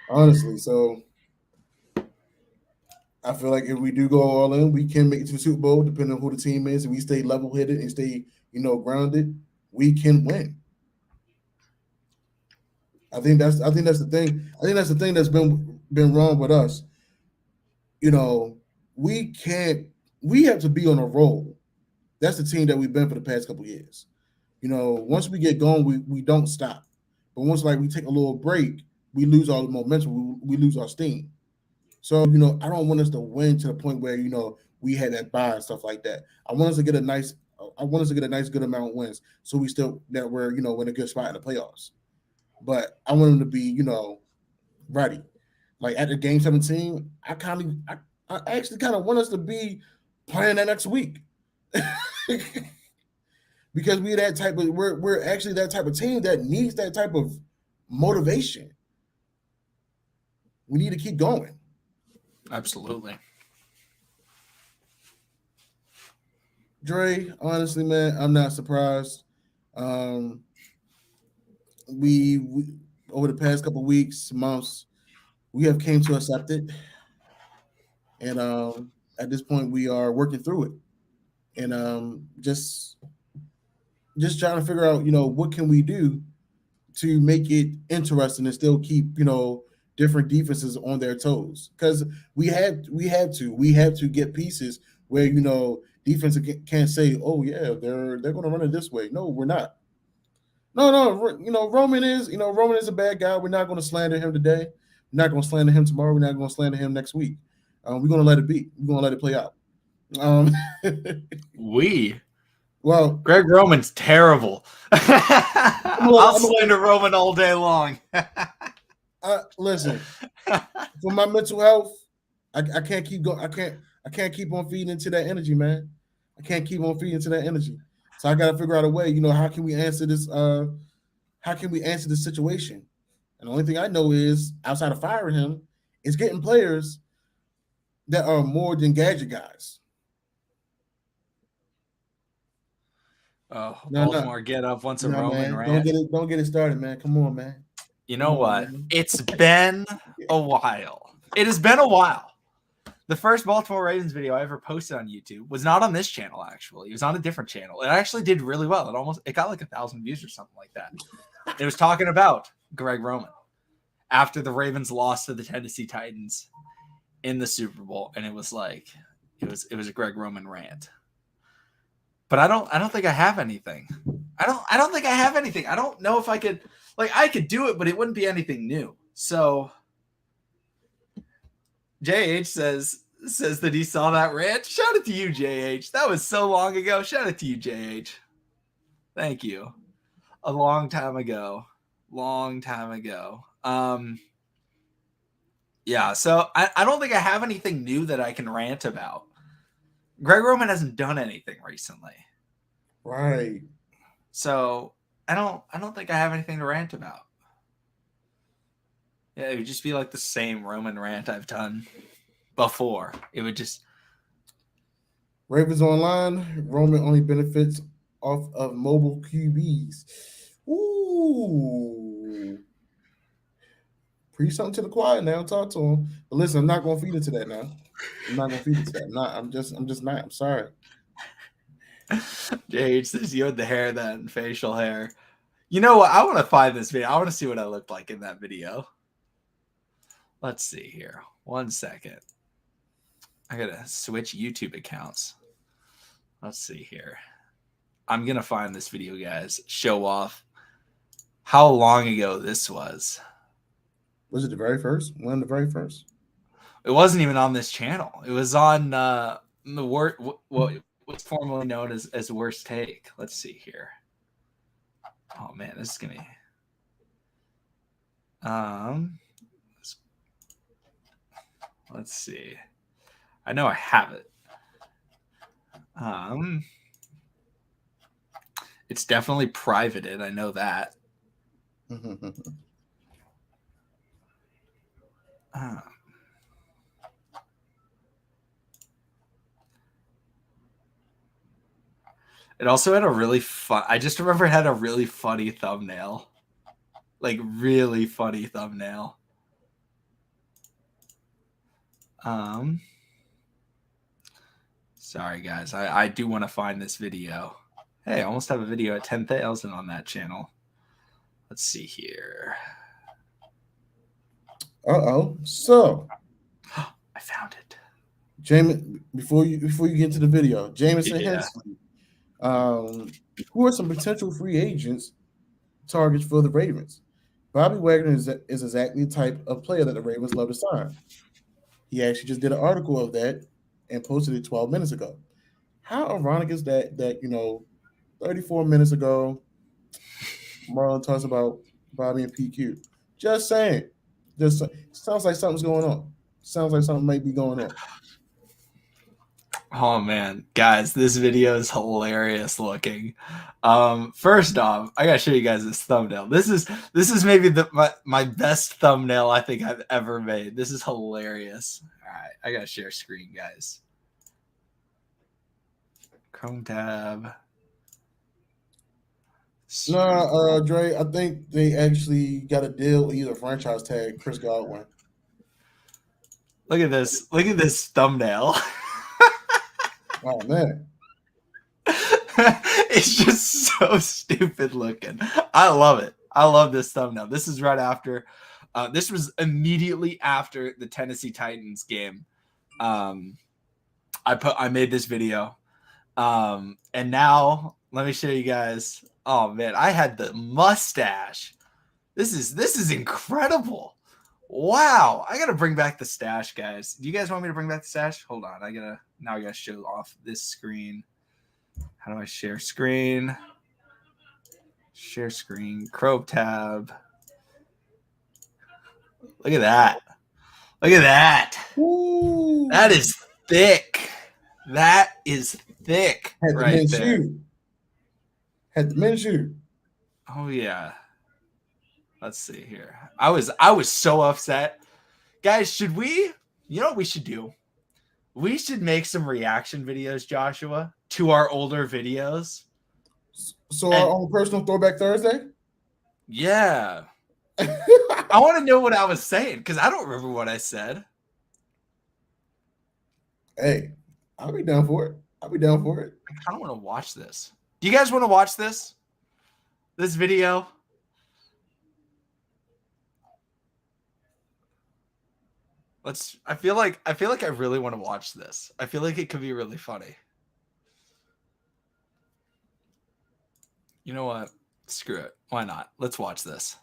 S2: Honestly, so I feel like if we do go all in, we can make it to the Super Bowl, depending on who the team is. If we stay level-headed and stay, grounded, we can win. I think that's the thing. I think that's the thing that's been wrong with us. We have to be on a roll. That's the team that we've been for the past couple of years. Once we get going, we don't stop. But once we take a little break, we lose all the momentum. We lose our steam. So, I don't want us to win to the point where, we had that bye and stuff like that. I want us to get a nice good amount of wins. So we're in a good spot in the playoffs. But I want them to be, ready. Like at the game 17, I actually kind of want us to be playing that next week. Because we're actually that type of team that needs that type of motivation. We need to keep going.
S1: Absolutely.
S2: Dre, honestly, man, I'm not surprised. We over the past couple of weeks, months, we have came to accept it. And at this point, we are working through it. And just trying to figure out, what can we do to make it interesting and still keep, different defenses on their toes. Because we have to get pieces where, defense can't say, oh yeah, they're going to run it this way. No, we're not. No, Roman is a bad guy. We're not going to slander him today. We're not going to slander him tomorrow. We're not going to slander him next week. We're going to let it be. We're going to let it play out. Well,
S1: Greg Roman's terrible. I'll slander Roman all day long.
S2: Listen, for my mental health, I can't keep going. I can't keep on feeding into that energy, man. I can't keep on feeding into that energy. So I got to figure out a way. How can we answer this? How can we answer this situation? And the only thing I know is, outside of firing him, is getting players that are more than gadget guys.
S1: Oh, Baltimore, get up once a Roman
S2: man.
S1: rant.
S2: Don't get it started, man. Come on, man.
S1: You know what? It's been a while. It has been a while. The first Baltimore Ravens video I ever posted on YouTube was not on this channel, actually. It was on a different channel. It actually did really well. It got like 1,000 views or something like that. It was talking about Greg Roman after the Ravens lost to the Tennessee Titans in the Super Bowl. And it was like, It was a Greg Roman rant. But I don't think I have anything. I don't think I have anything. I don't know if I could I could do it, but it wouldn't be anything new. So JH says that he saw that rant. Shout it to you, JH. That was so long ago. Shout it to you, JH. Thank you. A long time ago. Long time ago. Yeah, so I don't think I have anything new that I can rant about. Greg Roman hasn't done anything recently.
S2: Right.
S1: So I don't think I have anything to rant about. Yeah, it would just be like the same Roman rant I've done before. It would just
S2: Ravens online. Roman only benefits off of mobile QBs. Ooh. Preach something to the choir now. Talk to him. But listen, I'm not gonna feed into that now. I'm not gonna feed into that. I'm just not. I'm sorry.
S1: JH says you had the hair then, facial hair. You know what? I want to find this video. I want to see what I looked like in that video. Let's see here. 1 second. I gotta switch YouTube accounts. Let's see here. I'm gonna find this video, guys. Show off how long ago this was.
S2: Was it the very first? One of the very first?
S1: It wasn't even on this channel. It was on the what's formerly known as Worst Take. Let's see here. Oh man, this is gonna be let's see. I know I have it. It's definitely privated. I know that. It also had a really fun. I just remember it had a really funny thumbnail, like really funny thumbnail. Sorry guys, I do want to find this video. Hey, I almost have a video at 10,000 on that channel. Let's see here.
S2: So
S1: I found it.
S2: Jameson, before you get into the video, Jameson
S1: Yeah.
S2: Hensley. Who are some potential free agents targets for the Ravens? Bobby Wagner is exactly the type of player that the Ravens love to sign. He actually just did an article of that and posted it 12 minutes ago. How ironic is that 34 minutes ago, Marlon talks about Bobby and PQ. Just saying. Just sounds like something's going on. Sounds like something might be going on.
S1: Oh man, guys, this video is hilarious looking. First off, I gotta show you guys this thumbnail. This is maybe my best thumbnail I think I've ever made. This is hilarious. All right, I gotta share screen, guys. Chrome tab.
S2: No, Dre, I think they actually got a deal with either franchise tag Chris Godwin.
S1: Look at this. Look at this thumbnail.
S2: Oh man.
S1: It's just so stupid looking. I love it. I love this thumbnail. This is right after this was immediately after the Tennessee Titans game. I made this video. And now let me show you guys. Oh man, I had the mustache. This is incredible. Wow, I gotta bring back the stash, guys. Do you guys want me to bring back the stash? Hold on, I gotta show off this screen. How do I share screen? Share screen, Chrome tab. Look at that. Look at that.
S2: Ooh.
S1: That is thick. That is thick.
S2: Had the
S1: right
S2: men
S1: there.
S2: shoot. Had the men shoot.
S1: Oh yeah. Let's see here. I was so upset. Guys, should we? You know what we should do? We should make some reaction videos, Joshua, to our older videos.
S2: So our own personal throwback Thursday?
S1: Yeah. I want to know what I was saying because I don't remember what I said.
S2: Hey, I'll be down for it. I'll be down for it.
S1: I kind of want to watch this. Do you guys want to watch this? This video? I feel like I really want to watch this. I feel like it could be really funny. You know what? Screw it. Why not? Let's watch this.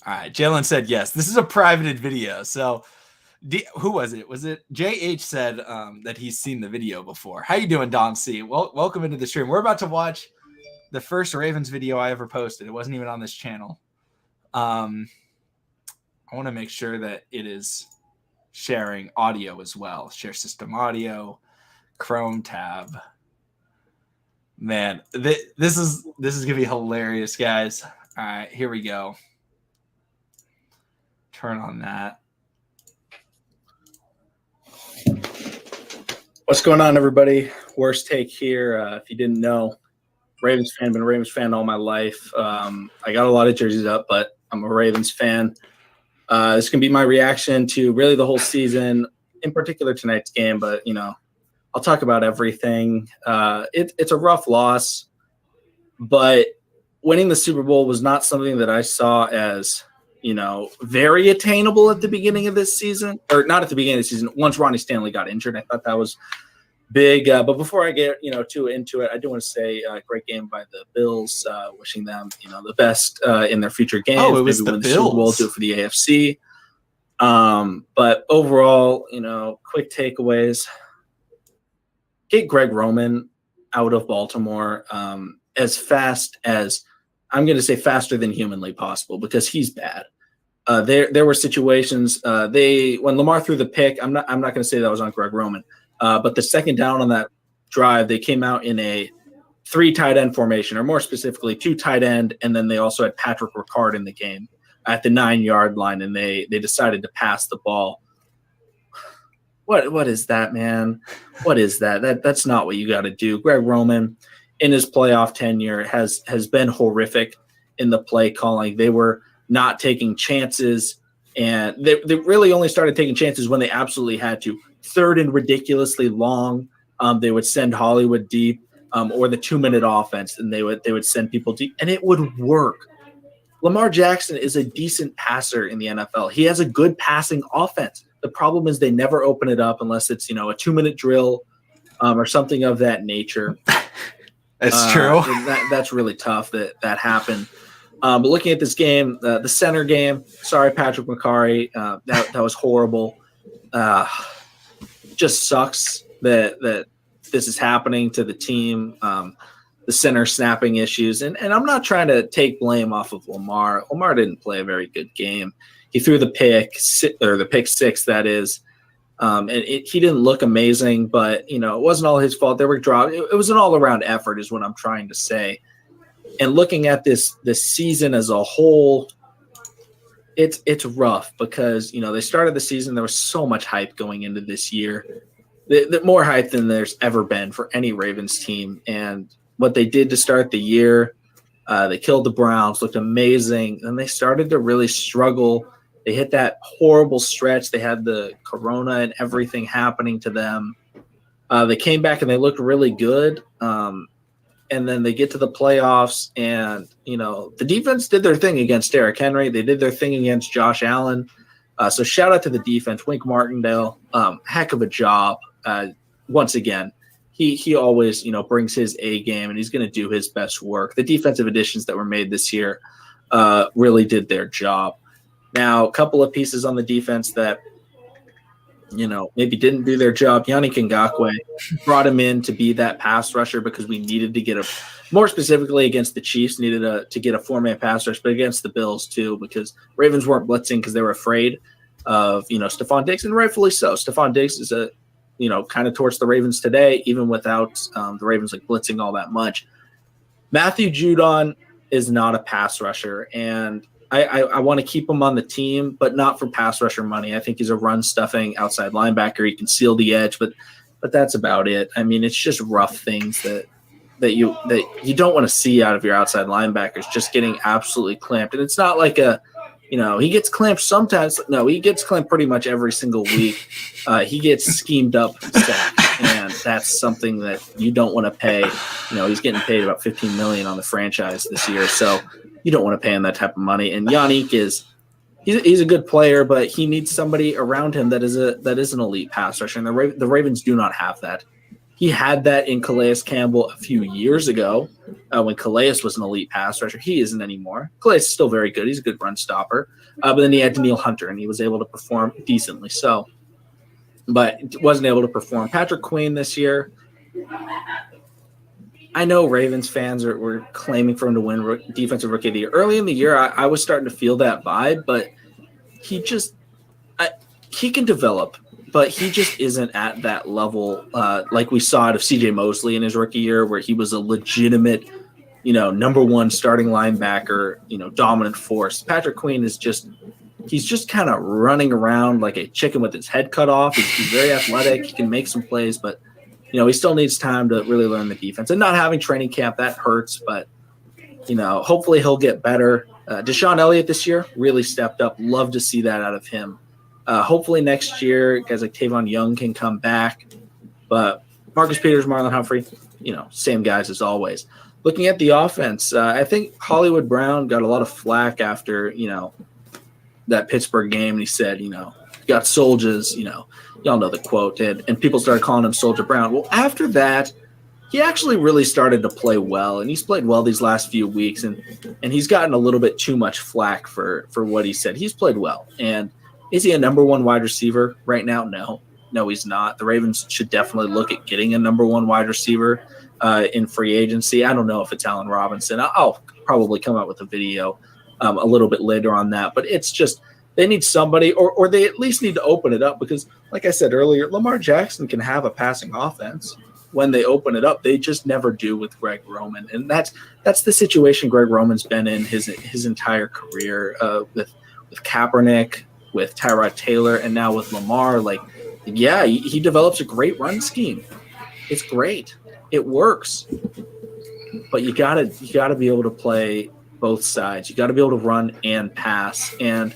S1: All right. Jalen said yes. This is a privated video. So who was it? Was it JH said that he's seen the video before. How you doing, Don C? Well, welcome into the stream. We're about to watch the first Ravens video I ever posted. It wasn't even on this channel. I want to make sure that it is sharing audio as well. Share system audio, Chrome tab. Man, this is gonna be hilarious, guys. All right, here we go. Turn on that.
S3: What's going on, everybody? Worst take here. If you didn't know, Ravens fan, been a Ravens fan all my life. I got a lot of jerseys up, but I'm a Ravens fan. This can be my reaction to really the whole season, in particular tonight's game, but, you know, I'll talk about everything. It's a rough loss, but winning the Super Bowl was not something that I saw as, you know, very attainable at the beginning of this season, or not at the beginning of the season. Once Ronnie Stanley got injured, I thought that was big. But before I get, you know, too into it, I do want to say great game by the Bills. Wishing them, you know, the best in their future games.
S1: Oh, it was
S3: maybe
S1: the
S3: win
S1: Bills.
S3: the Super Bowl, do it for the AFC. But overall, you know, quick takeaways. Get Greg Roman out of Baltimore as fast as, I'm going to say faster than humanly possible, because he's bad. There were situations when Lamar threw the pick. I'm not going to say that was on Greg Roman, but the second down on that drive, they came out in a 3 tight end formation, or more specifically 2 tight end, and then they also had Patrick Ricard in the game at the 9-yard line, and they decided to pass the ball. What is that, man? What is that? That's not what you got to do. Greg Roman, in his playoff tenure, has been horrific in the play calling. They were not taking chances, and they really only started taking chances when they absolutely had to. 3rd and ridiculously long, they would send Hollywood deep, or the 2-minute offense, and they would send people deep, and it would work. Lamar Jackson is a decent passer in the NFL. He has a good passing offense. The problem is they never open it up unless it's, you know, a 2-minute drill or something of that nature.
S1: That's true.
S3: That's really tough that happened. But looking at this game, the center game, sorry, Patrick McCarry, that was horrible. Just sucks that this is happening to the team. The center snapping issues, and I'm not trying to take blame off of Lamar. Lamar didn't play a very good game. He threw the pick 6, that is. And he didn't look amazing, but, you know, it wasn't all his fault. There were drops. It was an all-around effort is what I'm trying to say. And looking at this season as a whole, it's rough because, you know, they started the season. There was so much hype going into this year, more hype than there's ever been for any Ravens team. And what they did to start the year, they killed the Browns, looked amazing. And they started to really struggle. They hit that horrible stretch. They had the corona and everything happening to them. They came back and they looked really good. And then they get to the playoffs, and, you know, the defense did their thing against Derrick Henry. They did their thing against Josh Allen. So shout out to the defense. Wink Martindale, heck of a job. Once again, he always, you know, brings his A game, and he's going to do his best work. The defensive additions that were made this year really did their job. Now, a couple of pieces on the defense that, you know, maybe didn't do their job. Yannick Ngakoue, brought him in to be that pass rusher because we needed to get more specifically against the Chiefs, needed to get a 4-man pass rush, but against the Bills too, because Ravens weren't blitzing because they were afraid of, you know, Stephon Diggs, and rightfully so. Stephon Diggs is you know, kind of torched the Ravens today, even without the Ravens like blitzing all that much. Matthew Judon is not a pass rusher, and I want to keep him on the team, but not for pass rusher money. I think he's a run-stuffing outside linebacker. He can seal the edge, but that's about it. I mean, it's just rough things that you don't want to see out of your outside linebackers, just getting absolutely clamped. And it's not like you know, he gets clamped sometimes. No, he gets clamped pretty much every single week. He gets schemed up sacks, and that's something that you don't want to pay. You know, he's getting paid about $15 million on the franchise this year, so you don't want to pay him that type of money. And Yannick is he's a good player, but he needs somebody around him that is an elite pass rusher, and the Ravens do not have that. He had that in Calais Campbell a few years ago when Calais was an elite pass rusher. He isn't anymore. Calais is still very good. He's a good run stopper. But then he had Daniil Hunter, and he was able to perform decently so. But wasn't able to perform. Patrick Queen this year, I know Ravens fans were claiming for him to win Defensive Rookie of the Year. Early in the year, I was starting to feel that vibe, but he can develop. But he just isn't at that level like we saw out of C.J. Mosley in his rookie year, where he was a legitimate, number one starting linebacker, dominant force. Patrick Queen is he's just kind of running around like a chicken with his head cut off. He's very athletic. He can make some plays, but, he still needs time to really learn the defense. And not having training camp, that hurts, but, hopefully he'll get better. Deshaun Elliott this year really stepped up. Love to see that out of him. Hopefully next year, guys like Tavon Young can come back. But Marcus Peters, Marlon Humphrey, same guys as always. Looking at the offense, I think Hollywood Brown got a lot of flack after, that Pittsburgh game. And he said, got soldiers, y'all know the quote. And people started calling him Soldier Brown. Well, after that, he actually really started to play well. And he's played well these last few weeks. And he's gotten a little bit too much flack for what he said. He's played well. And is he a number one wide receiver right now? No, he's not. The Ravens should definitely look at getting a number one wide receiver in free agency. I don't know if it's Allen Robinson. I'll probably come out with a video a little bit later on that. But it's just they need somebody, or they at least need to open it up because, like I said earlier, Lamar Jackson can have a passing offense when they open it up. They just never do with Greg Roman. And that's the situation Greg Roman's been in his entire career with Kaepernick, with Tyrod Taylor, and now with Lamar. He develops a great run scheme. It's great. It works. But you gotta be able to play both sides. You gotta be able to run and pass. And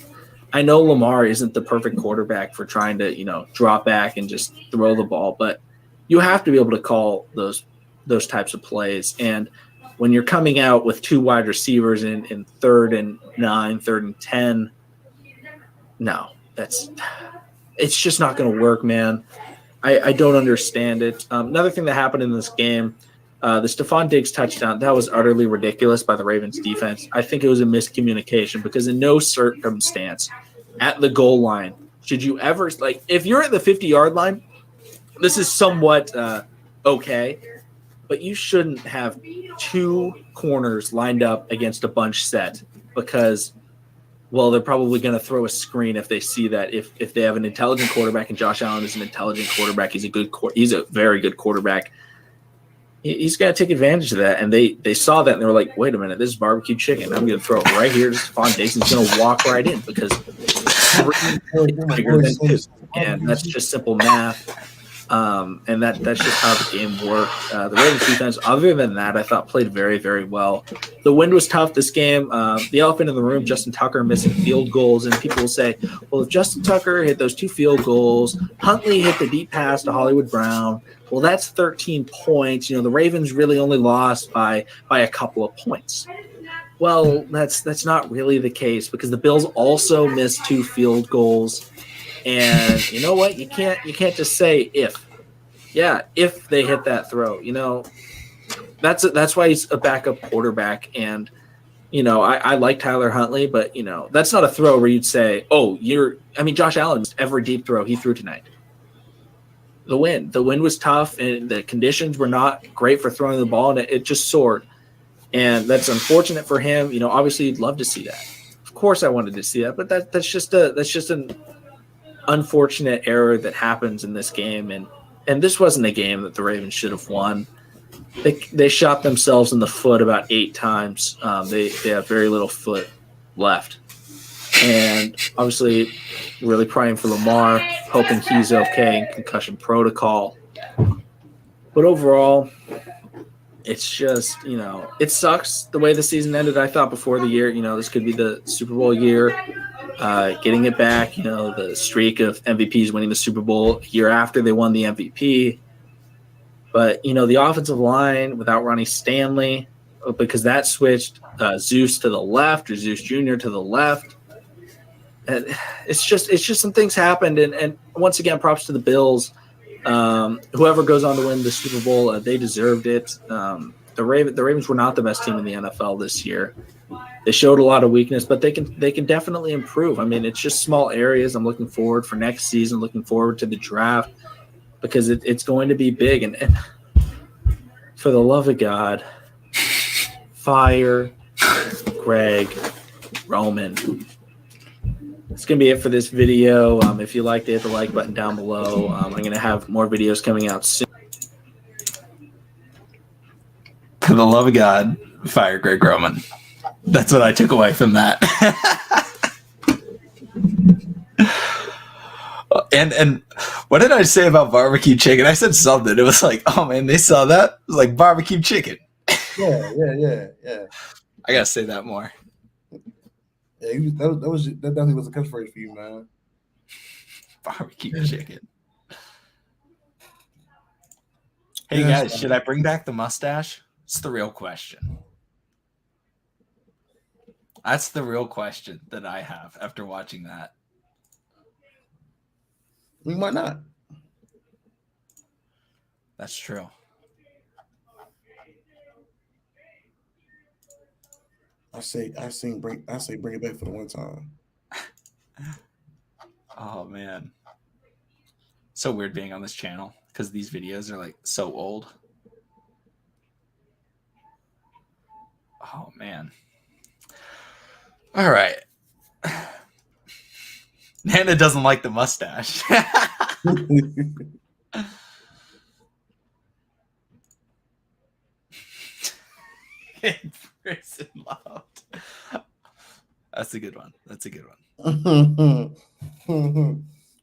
S3: I know Lamar isn't the perfect quarterback for trying to, drop back and just throw the ball, but you have to be able to call those types of plays. And when you're coming out with two wide receivers in 3rd and 9, 3rd and 10, no, it's just not going to work, man. I don't understand it. Another thing that happened in this game, the Stephon Diggs touchdown, that was utterly ridiculous by the Ravens defense. I think it was a miscommunication because in no circumstance at the goal line should you ever, if you're at the 50-yard line, this is somewhat okay, but you shouldn't have two corners lined up against a bunch set because – well, they're probably going to throw a screen if they see that. If they have an intelligent quarterback, and Josh Allen is an intelligent quarterback, he's a very good quarterback. He's going to take advantage of that. And they saw that and they were like, wait a minute, this is barbecue chicken. I'm going to throw it right here to Stephon Diggs. He's going to walk right in because it's bigger than two. And that's just simple math. And that's just how the game worked. The Ravens defense, other than that, I thought played very, very well. The wind was tough this game. The elephant in the room, Justin Tucker missing field goals. And people will say, well, if Justin Tucker hit those 2 field goals, Huntley hit the deep pass to Hollywood Brown, well, that's 13 points. The Ravens really only lost by a couple of points. Well, that's not really the case because the Bills also missed 2 field goals. And you know what? You can't just say if. Yeah, if they hit that throw, that's why he's a backup quarterback. And I like Tyler Huntley, but that's not a throw where you'd say, oh, Josh Allen missed every deep throw he threw tonight. The wind was tough, and the conditions were not great for throwing the ball, and it just soared. And that's unfortunate for him. Obviously, you'd love to see that. Of course, I wanted to see that, but that's just an unfortunate error that happens in this game, and this wasn't a game that the Ravens should have won. They shot themselves in the foot about 8 times. They have very little foot left, and obviously, really praying for Lamar, hoping he's okay in concussion protocol. But overall, it's just it sucks the way the season ended. I thought before the year, this could be the Super Bowl year. Getting it back, the streak of MVPs winning the Super Bowl a year after they won the MVP. But, the offensive line without Ronnie Stanley, because that switched Zeus to the left or Zeus Jr. to the left. And it's just some things happened, and once again, props to the Bills. Whoever goes on to win the Super Bowl, they deserved it. The Ravens were not the best team in the NFL this year. They showed a lot of weakness, but they can definitely improve. I mean, it's just small areas. I'm looking forward for next season, looking forward to the draft because it's going to be big. And for the love of God, fire Greg Roman. It's going to be it for this video. If you liked it, hit the like button down below. I'm going to have more videos coming out soon.
S1: For the love of God, fire Greg Roman. That's what I took away from that. and what did I say about barbecue chicken? I said something. It was like, oh man, they saw that. It was like barbecue chicken.
S2: Yeah.
S1: I gotta say that more.
S2: Yeah, that definitely was a catchphrase for you, man.
S1: Barbecue chicken. Hey guys, should I bring back the mustache? It's the real question. That's the real question that I have after watching that.
S2: We might not.
S1: That's true.
S2: I say bring it back for the one time.
S1: Oh man. So weird being on this channel because these videos are like so old. Oh man. All right. Nana doesn't like the mustache. In prison loved. That's a good one.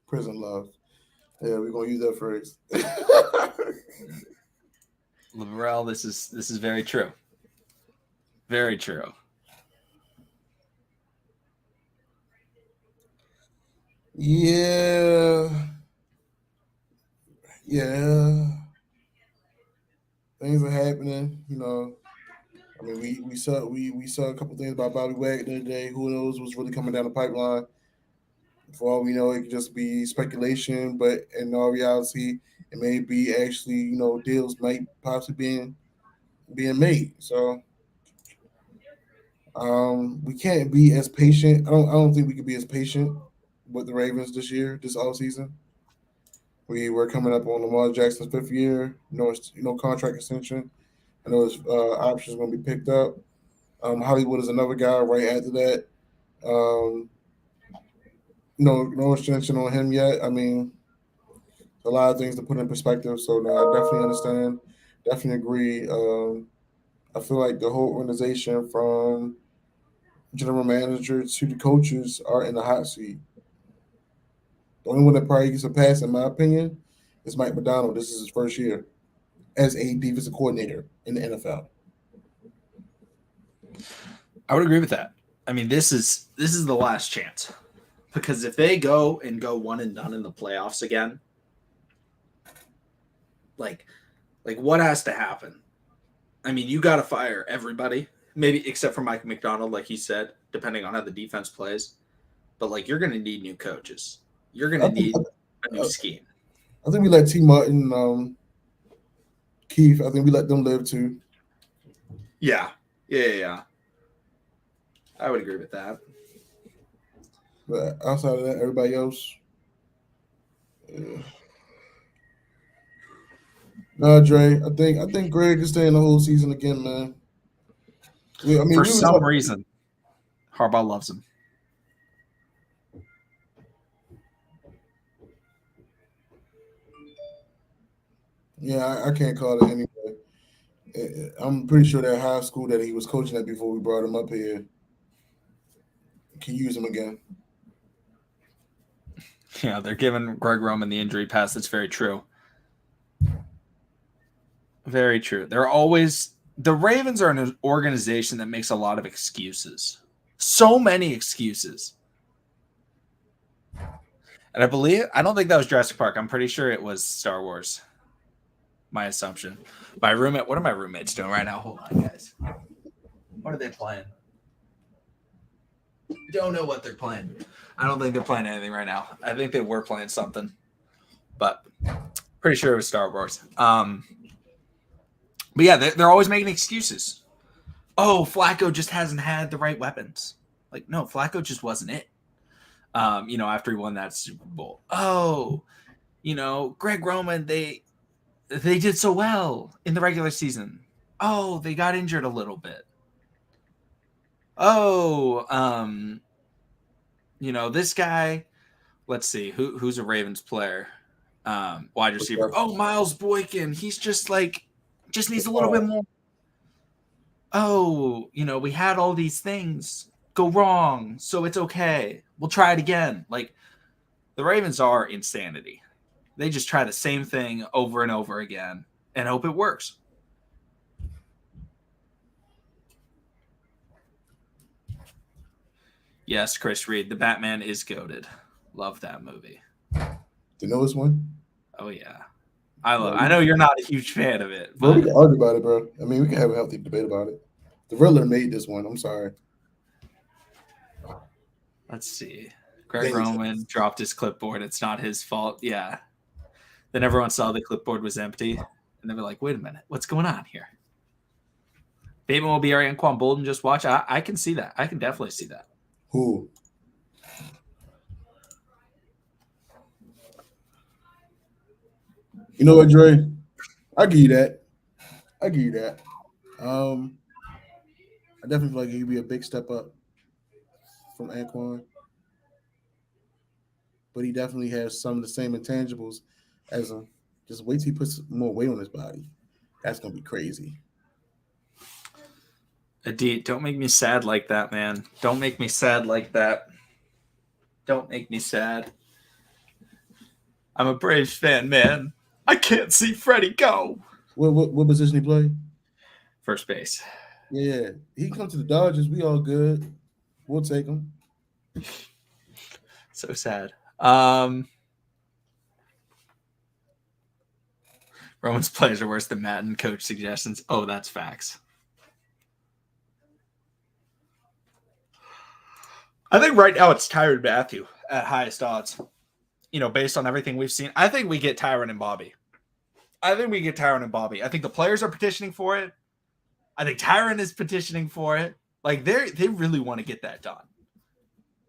S2: Prison love. Yeah, we're gonna use that phrase.
S1: Lamarel, this is very true. Very true.
S2: Yeah. Things are happening, you know. I mean, we saw a couple things about Bobby Wagner today. Who knows what's really coming down the pipeline? For all we know, it could just be speculation, but in all reality, it may be actually, you know, deals might possibly being made. So we can't be as patient. I don't think we could be as patient with the Ravens this year, this offseason. We're coming up on Lamar Jackson's 5th year. No contract extension. I know his options going to be picked up. Hollywood is another guy right after that. No extension on him yet. I mean, a lot of things to put in perspective. So no, I definitely understand. Definitely agree. I feel like the whole organization, from general manager to the coaches, are in the hot seat. The only one that probably gets a pass, in my opinion, is Mike McDonald. This is his first year as a defensive coordinator in the NFL.
S1: I would agree with that. I mean, this is the last chance. Because if they go one and done in the playoffs again, like what has to happen? I mean, you got to fire everybody, maybe except for Mike McDonald, like he said, depending on how the defense plays. But like, you're going to need new coaches. You're going to need a new scheme.
S2: I think we let T. Martin, Keith. I think we let them live too.
S1: Yeah. I would agree with that.
S2: But outside of that, everybody else. Yeah. Nah, Dre. I think Greg is staying the whole season again, man. I mean,
S1: for some reason, Harbaugh loves him.
S2: Yeah, I can't call it anyway. I'm pretty sure that high school that he was coaching at before we brought him up here can use him again.
S1: Yeah, they're giving Greg Roman the injury pass. That's very true. Very true. The Ravens are an organization that makes a lot of excuses. So many excuses. And I don't think that was Jurassic Park. I'm pretty sure it was Star Wars. My assumption. What are my roommates doing right now? Hold on, guys. What are they playing? Don't know what they're playing. I don't think they're playing anything right now. I think they were playing something, but pretty sure it was Star Wars. But yeah, they're always making excuses. Oh, Flacco just hasn't had the right weapons. Like, no, Flacco just wasn't it. After he won that Super Bowl. Oh, Greg Roman, they did so well in the regular season. Oh, they got injured a little bit. Oh, this guy, let's see, who's a Ravens player? Wide receiver. Oh, Miles Boykin. He's just needs a little bit more. Oh, we had all these things go wrong, so it's okay. We'll try it again. Like, the Ravens are insanity. They just try the same thing over and over again and hope it works. Yes, Chris Reed, the Batman is goated. Love that movie.
S2: The newest one?
S1: Oh yeah, I know you're not a huge fan of it,
S2: but we can argue about it, bro. I mean, we can have a healthy debate about it. The Riddler made this one. I'm sorry.
S1: Let's see. Greg Roman dropped his clipboard. It's not his fault. Yeah. Then everyone saw the clipboard was empty, and they were like, "Wait a minute, what's going on here?" Bateman will be our Anquan Bolden. Just watch. I can see that. I can definitely see that.
S2: Who? You know what, Dre? I give you that. I definitely feel like he'd be a big step up from Anquan. But he definitely has some of the same intangibles as him. Just wait till he puts more weight on his body. That's going to be crazy.
S1: Adit, don't make me sad like that, man. Don't make me sad like that. Don't make me sad. I'm a Braves fan, man. I can't see Freddie go.
S2: What position he play?
S1: First base.
S2: Yeah, he come to the Dodgers. We all good. We'll take him.
S1: So sad. Roman's plays are worse than Madden coach suggestions. Oh, that's facts. I think right now it's Tyrann Mathieu at highest odds. Based on everything we've seen, I think we get Tyrann and Bobby. I think the players are petitioning for it. I think Tyrann is petitioning for it. Like, they really want to get that done.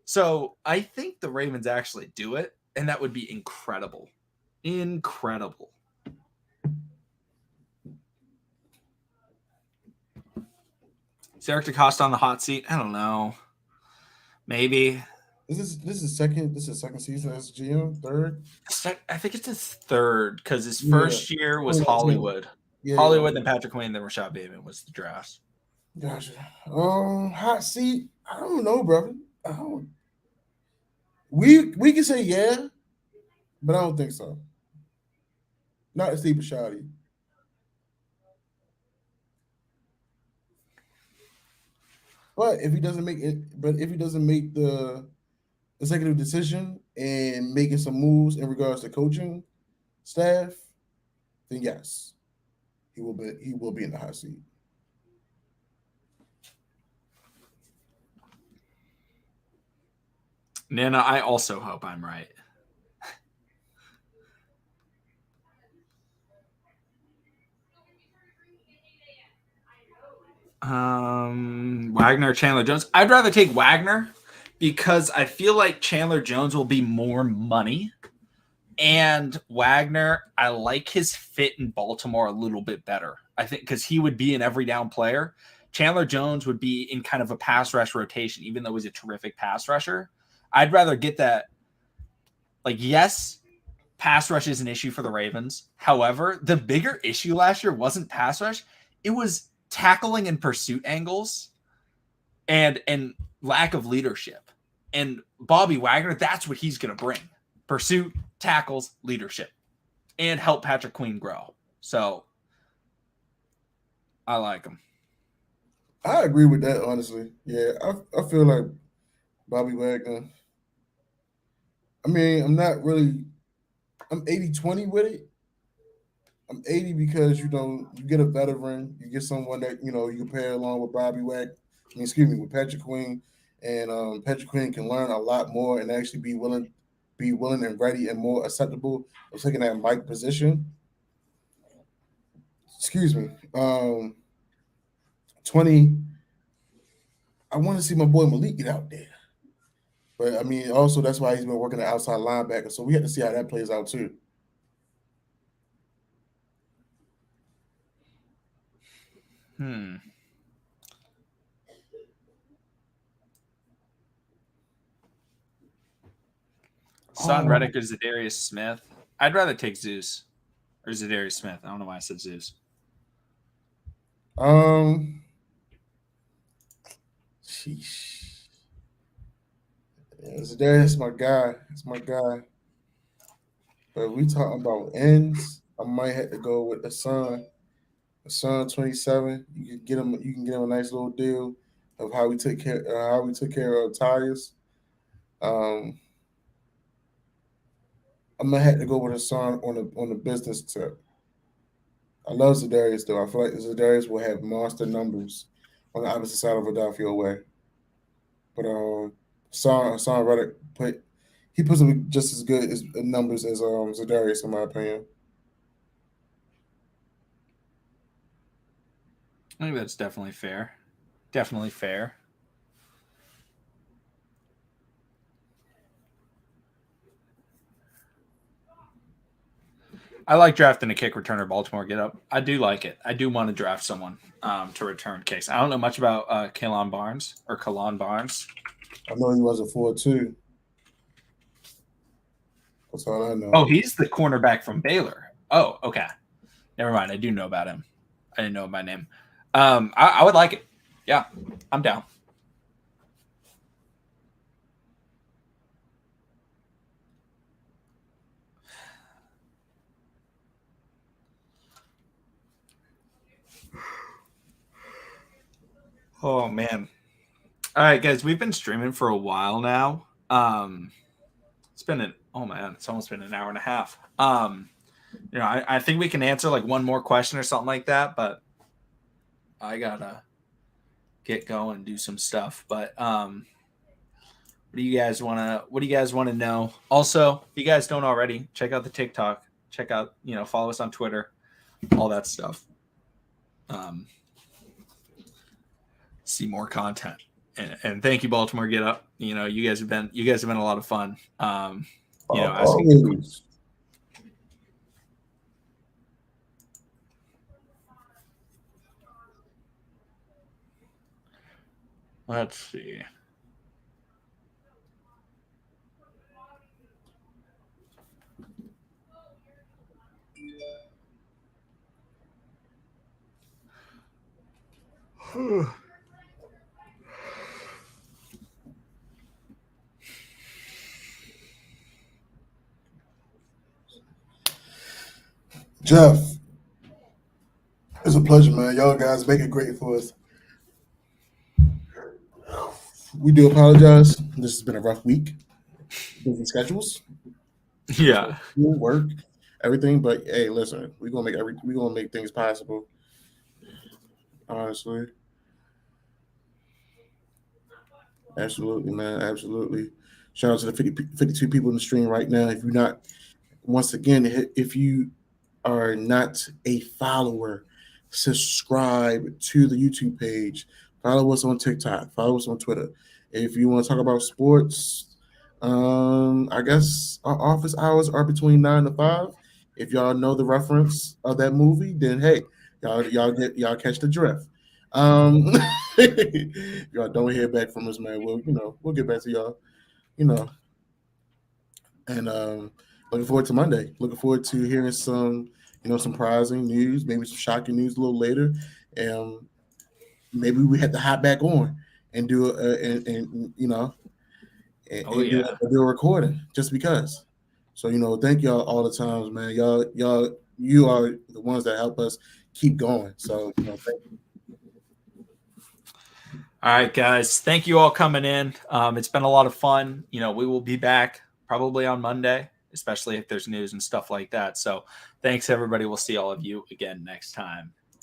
S1: So I think the Ravens actually do it, and that would be incredible. Incredible. Is Eric DeCosta on the hot seat? I don't know. Maybe.
S2: This is second season as GM, third?
S1: I think it's his third, because his first year was Hollywood. Yeah, Hollywood and Patrick Queen, then Rashad Bateman was the draft.
S2: Gotcha. Hot seat. I don't know, brother. We can say yeah, but I don't think so. Not Steve Bisciotti. But if he doesn't make the executive decision and making some moves in regards to coaching staff, then yes, he will be in the hot seat.
S1: Nana, I also hope I'm right. Wagner, Chandler Jones. I'd rather take Wagner because I feel like Chandler Jones will be more money. And Wagner, I like his fit in Baltimore a little bit better. I think because he would be an every down player. Chandler Jones would be in kind of a pass rush rotation, even though he's a terrific pass rusher. I'd rather get that. Like, yes, pass rush is an issue for the Ravens. However, the bigger issue last year wasn't pass rush. It was tackling and pursuit angles and lack of leadership. And Bobby Wagner, that's what he's going to bring. Pursuit, tackles, leadership, and help Patrick Queen grow. So I like him.
S2: I agree with that, honestly. Yeah, I feel like Bobby Wagner. I mean, I'm 80-20 with it. I'm 80 because, you get a veteran, you get someone that, you can pair along with with Patrick Queen, and Patrick Queen can learn a lot more and actually be willing and ready and more acceptable of taking that Mike position. Excuse me. 20. I want to see my boy Malik get out there. But I mean, also that's why he's been working the outside linebacker. So we have to see how that plays out too.
S1: Son Reddick or Zadarius Smith? I'd rather take Zeus or Zadarius Smith. I don't know why I said Zeus.
S2: Sheesh. Yeah, Zadarius, my guy. That's my guy. But if we talking about ends, I might have to go with the Sun. The Sun 27. You can get him. You can get him a nice little deal of how we took care of Tyus. I'm gonna have to go with the Sun on the business tip. I love Zadarius though. I feel like Zadarius will have monster numbers on the opposite side of Philadelphia away. But Son Reddick puts up just as good as numbers as Zadarius in my opinion.
S1: I think that's definitely fair. Definitely fair. I like drafting a kick returner. Baltimore get up. I do like it. I do want to draft someone to return kicks. I don't know much about Kalon Barnes.
S2: I know he was a 4-2. That's all I know.
S1: Oh, he's the cornerback from Baylor. Oh, okay. Never mind. I do know about him. I didn't know my name. I would like it. Yeah, I'm down. Oh man. All right, guys, we've been streaming for a while now. It's almost been an hour and a half. I think we can answer like one more question or something like that, but I gotta get going and do some stuff. But what do you guys wanna know? Also, if you guys don't already, check out the TikTok, follow us on Twitter, all that stuff. See more content. And thank you, Baltimore Get Up. You guys have been a lot of fun.
S2: Always.
S1: Let's see.
S2: Jeff, it's a pleasure, man. Y'all guys make it great for us. We do apologize. This has been a rough week. Busy schedules.
S1: Yeah.
S2: Work, everything. But hey, listen, we're gonna make things possible. Honestly. Absolutely, man. Absolutely. Shout out to the 52 people in the stream right now. If you're not, once again, if you are not a follower, subscribe to the YouTube page. Follow us on TikTok. Follow us on Twitter. If you want to talk about sports, I guess our office hours are between 9 to 5. If y'all know the reference of that movie, then hey, y'all catch the drift. Y'all don't hear back from us, man. We'll get back to y'all. And looking forward to Monday. Looking forward to hearing some surprising news, maybe some shocking news a little later. And maybe we had to hop back on and do do a recording just because. So thank y'all all the times, man. You are the ones that help us keep going. So thank you.
S1: All right, guys. Thank you all coming in. It's been a lot of fun. We will be back probably on Monday, especially if there's news and stuff like that. So thanks, everybody. We'll see all of you again next time.